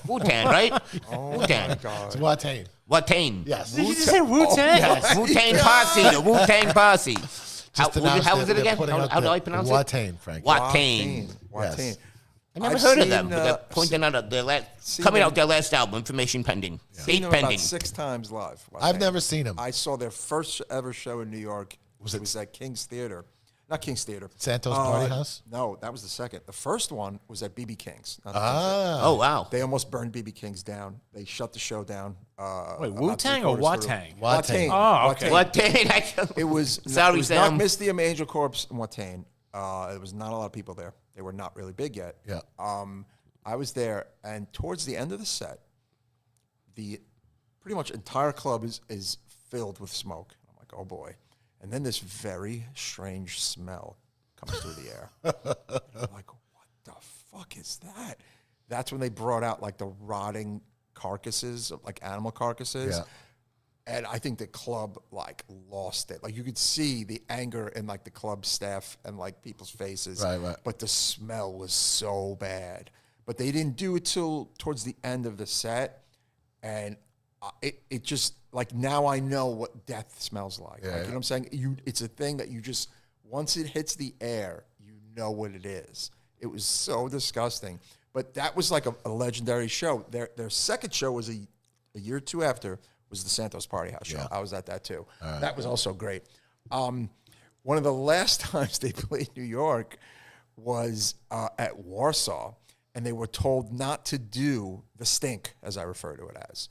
Wu-Tang, right? Wu-Tang. It's Watain. Wu-Tang. Yes. Did you just say Wu-Tang? Yes. Wu-Tang Posse. The Wu-Tang Posse. Just How announced was it they're again? putting out How do the I pronounce it? Watain, Frankie. Watain. Yes. I never I've heard of seen, them. But they're pointing out coming out their last album. Information pending. Seen Date them pending. about 6 times live. I've never seen him. I saw their first ever show in New York. It was at King's Theater. Not King's Theater. Santos Party House? No, that was the second. The first one was at BB King's. Not the King's Theater. Oh wow. They almost burned BB King's down. They shut the show down. Wait, about Wu-Tang or 3/4 through. Watain? Watain. Oh, okay. Wu-Tang. It was Sorry, it was Sam. not Misty and Angel Corpse and Watain. There was not a lot of people there. They were not really big yet. Yeah. I was there, and towards the end of the set, the pretty much entire club is filled with smoke. I'm like, oh boy. And then this very strange smell comes through the air. I'm like, what the fuck is that? That's when they brought out like the rotting carcasses, like animal carcasses. Yeah. And I think the club like lost it. Like you could see the anger in like the club staff and like people's faces. Right. But the smell was so bad. But they didn't do it till towards the end of the set. And it just like now I know what death smells like. You know what I'm saying? It's a thing that you just once it hits the air, you know what it is. It was so disgusting. But that was like a legendary show. Their second show was a year or two after was the Santos Party House show. Yeah. I was at that too. That was also great. One of the last times they played New York was at Warsaw, and they were told not to do the stink, as I refer to it as.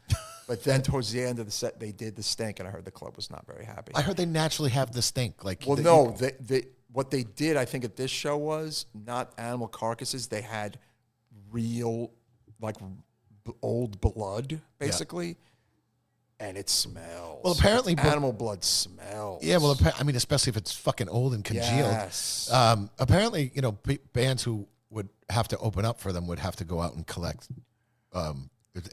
But then towards the end of the set, they did the stink, and I heard the club was not very happy. I heard they naturally have the stink. Like, Well, no, what they did, I think, at this show was not animal carcasses. They had real, like, old blood, basically, and it smells. Well, apparently, animal blood smells. Yeah, well, I mean, especially if it's fucking old and congealed. Yes. Apparently, bands who would have to open up for them would have to go out and collect.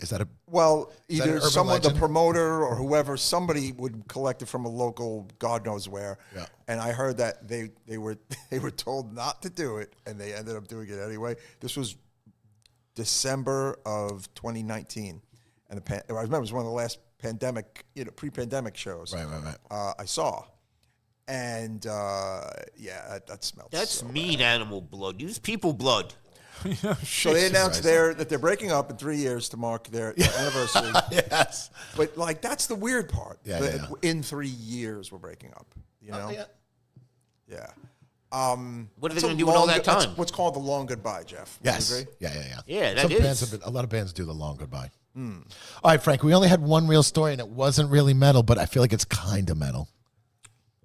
Is that a Well, Is that an either urban someone, legend? the promoter or whoever, somebody would collect it from a local, God knows where. Yeah. And I heard that they were told not to do it, and they ended up doing it anyway. This was December of 2019, and I remember it was one of the last pandemic, pre-pandemic shows. Right. I saw, And yeah, that smells. That's so mean animal blood. Use people blood. So they announced that they're breaking up in 3 years to mark their anniversary. Yes. But like that's the weird part. Yeah, that yeah. In 3 years we're breaking up. You know. Yeah. What are they That's a going to do with all long that that's time? what's called the long goodbye, Jeff. Would you Yes. agree? Yeah. Yeah, that Some is. bands a lot of bands do the long goodbye. All right, Frank. We only had one real story, and it wasn't really metal, but I feel like it's kind of metal.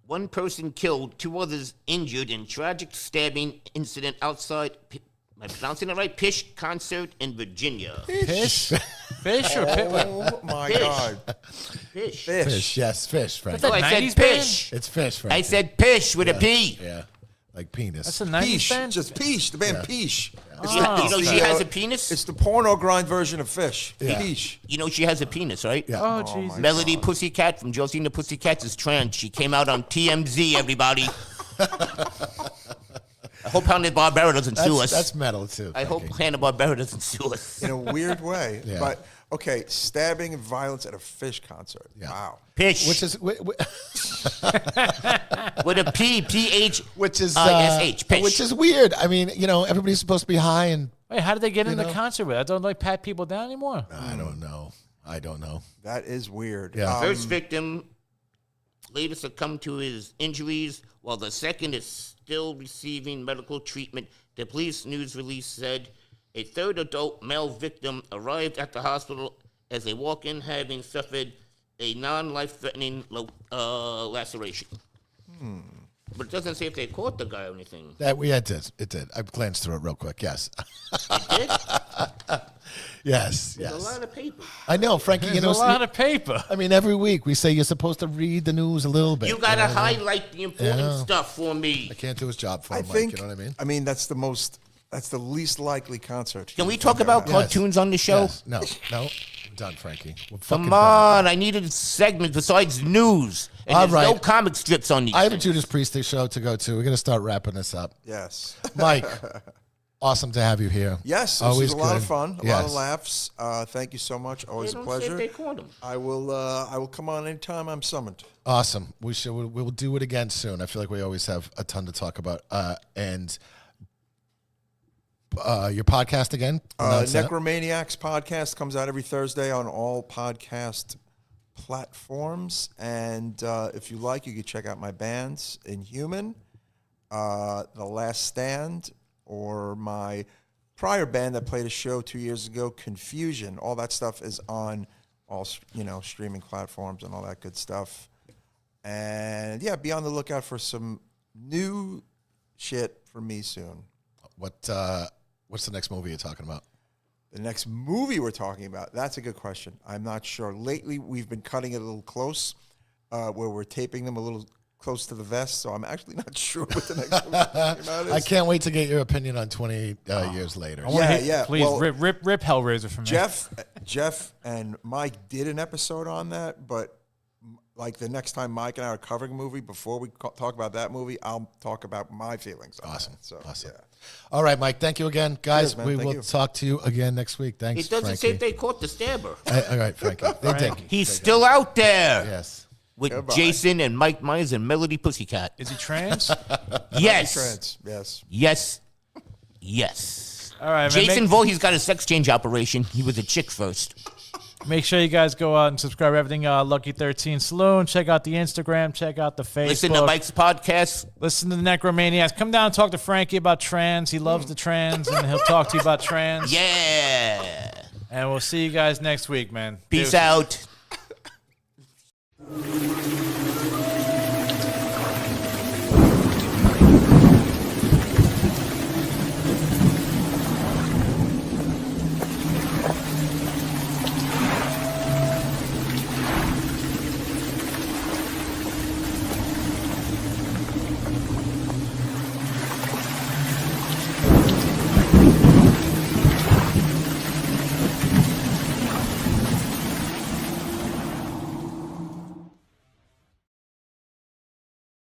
One person killed, 2 others injured in tragic stabbing incident outside, am I pronouncing it right? Pish concert in Virginia. Fish? Fish or pit? Oh my Fish. God. Fish. Fish. Yes, fish, Frank. Oh, I said 90s pish. It's fish, Frank. I said pish with a P. Yeah, like penis. That's a 90s Peach, band? just Peach, the band Peach. You know she has a penis? It's the porno grind version of Fish. Yeah. Peach. You know she has a penis, right? Yeah. Oh, Jesus. Melody Pussycat from Josie and the Pussycats is trans. She came out on TMZ, everybody. I hope Hanna-Barbera doesn't sue us. That's metal too. I hope Frankie. Hanna-Barbera doesn't sue us. In a weird way. Yeah. But, okay, stabbing and violence at a Fish concert. Yeah. Wow. Pish. Which is with a P, P-H. which is ISH, pish. which is weird. I mean, everybody's supposed to be high, and Wait, how did they get in the know? concert with? I don't like pat people down anymore. I don't know. That is weird. Yeah. First victim later succumbed to his injuries, while the second is still receiving medical treatment. The police news release said a third adult male victim arrived at the hospital as they walk in having suffered a non-life-threatening laceration. But it doesn't say if they caught the guy or anything. It did. I glanced through it real quick. Yes. It did? Yes. There's Yes. a lot of paper. I know, Frankie. There's a lot of paper. I mean, every week we say you're supposed to read the news a little bit. You got to know what I mean? highlight the important stuff for me. I can't do his job for I him, Mike. think, You know what I mean? that's the least likely concert. Can we talk about cartoons on the show? Yes. No. I'm done, Frankie. We're fucking Come done. on, I needed a segment besides news. And All there's no right. comic strips on these I have a things. Judas Priest show to go to. We're going to start wrapping this up. Yes. Mike, awesome to have you here. Yes, this Always was a lot of good. fun, a lot Yes. of laughs. Thank you so much. Always They a don't say if pleasure. they caught him. I will come on anytime I'm summoned. Awesome. We'll do it again soon. I feel like we always have a ton to talk about. And your podcast again? Announce that. Necromaniacs podcast comes out every Thursday on all podcast platforms. And if you like, you can check out my bands, Inhuman, The Last Stand, or my prior band that played a show 2 years ago, Confusion. All that stuff is on all streaming platforms and all that good stuff. And yeah, be on the lookout for some new shit from me soon. What's the next movie you're talking about? The next movie we're talking about, that's a good question. I'm not sure. Lately, we've been cutting it a little close, where we're taping them a little close to the vest, so I'm actually not sure what the next movie we're talking about is. I can't wait to get your opinion on 20 years later. Yeah. Please, Well, rip Hellraiser from me. Jeff and Mike did an episode on that, but like the next time Mike and I are covering a movie, before we talk about that movie, I'll talk about my feelings on Awesome. that. So, Awesome. yeah. All right, Mike. Thank you again. Guys, Cheers, man. we Thank will you. talk to you again next week. Thanks, It doesn't Frankie. say if they caught the stabber. All right, Frankie. They did. He's still out there Yes. with Goodbye. Jason and Mike Myers and Melody Pussycat. Is he trans? Yes. Trans, yes. Yes. Yes. All right, man. Jason Voorhees got a sex change operation. He was a chick first. Make sure you guys go out and subscribe to everything Lucky 13 Saloon. Check out the Instagram. Check out the Facebook. Listen to Mike's podcast. Listen to the Necromaniacs. Come down and talk to Frankie about trans. He loves the trans, and he'll talk to you about trans. Yeah. And we'll see you guys next week, man. Peace Deuces. out.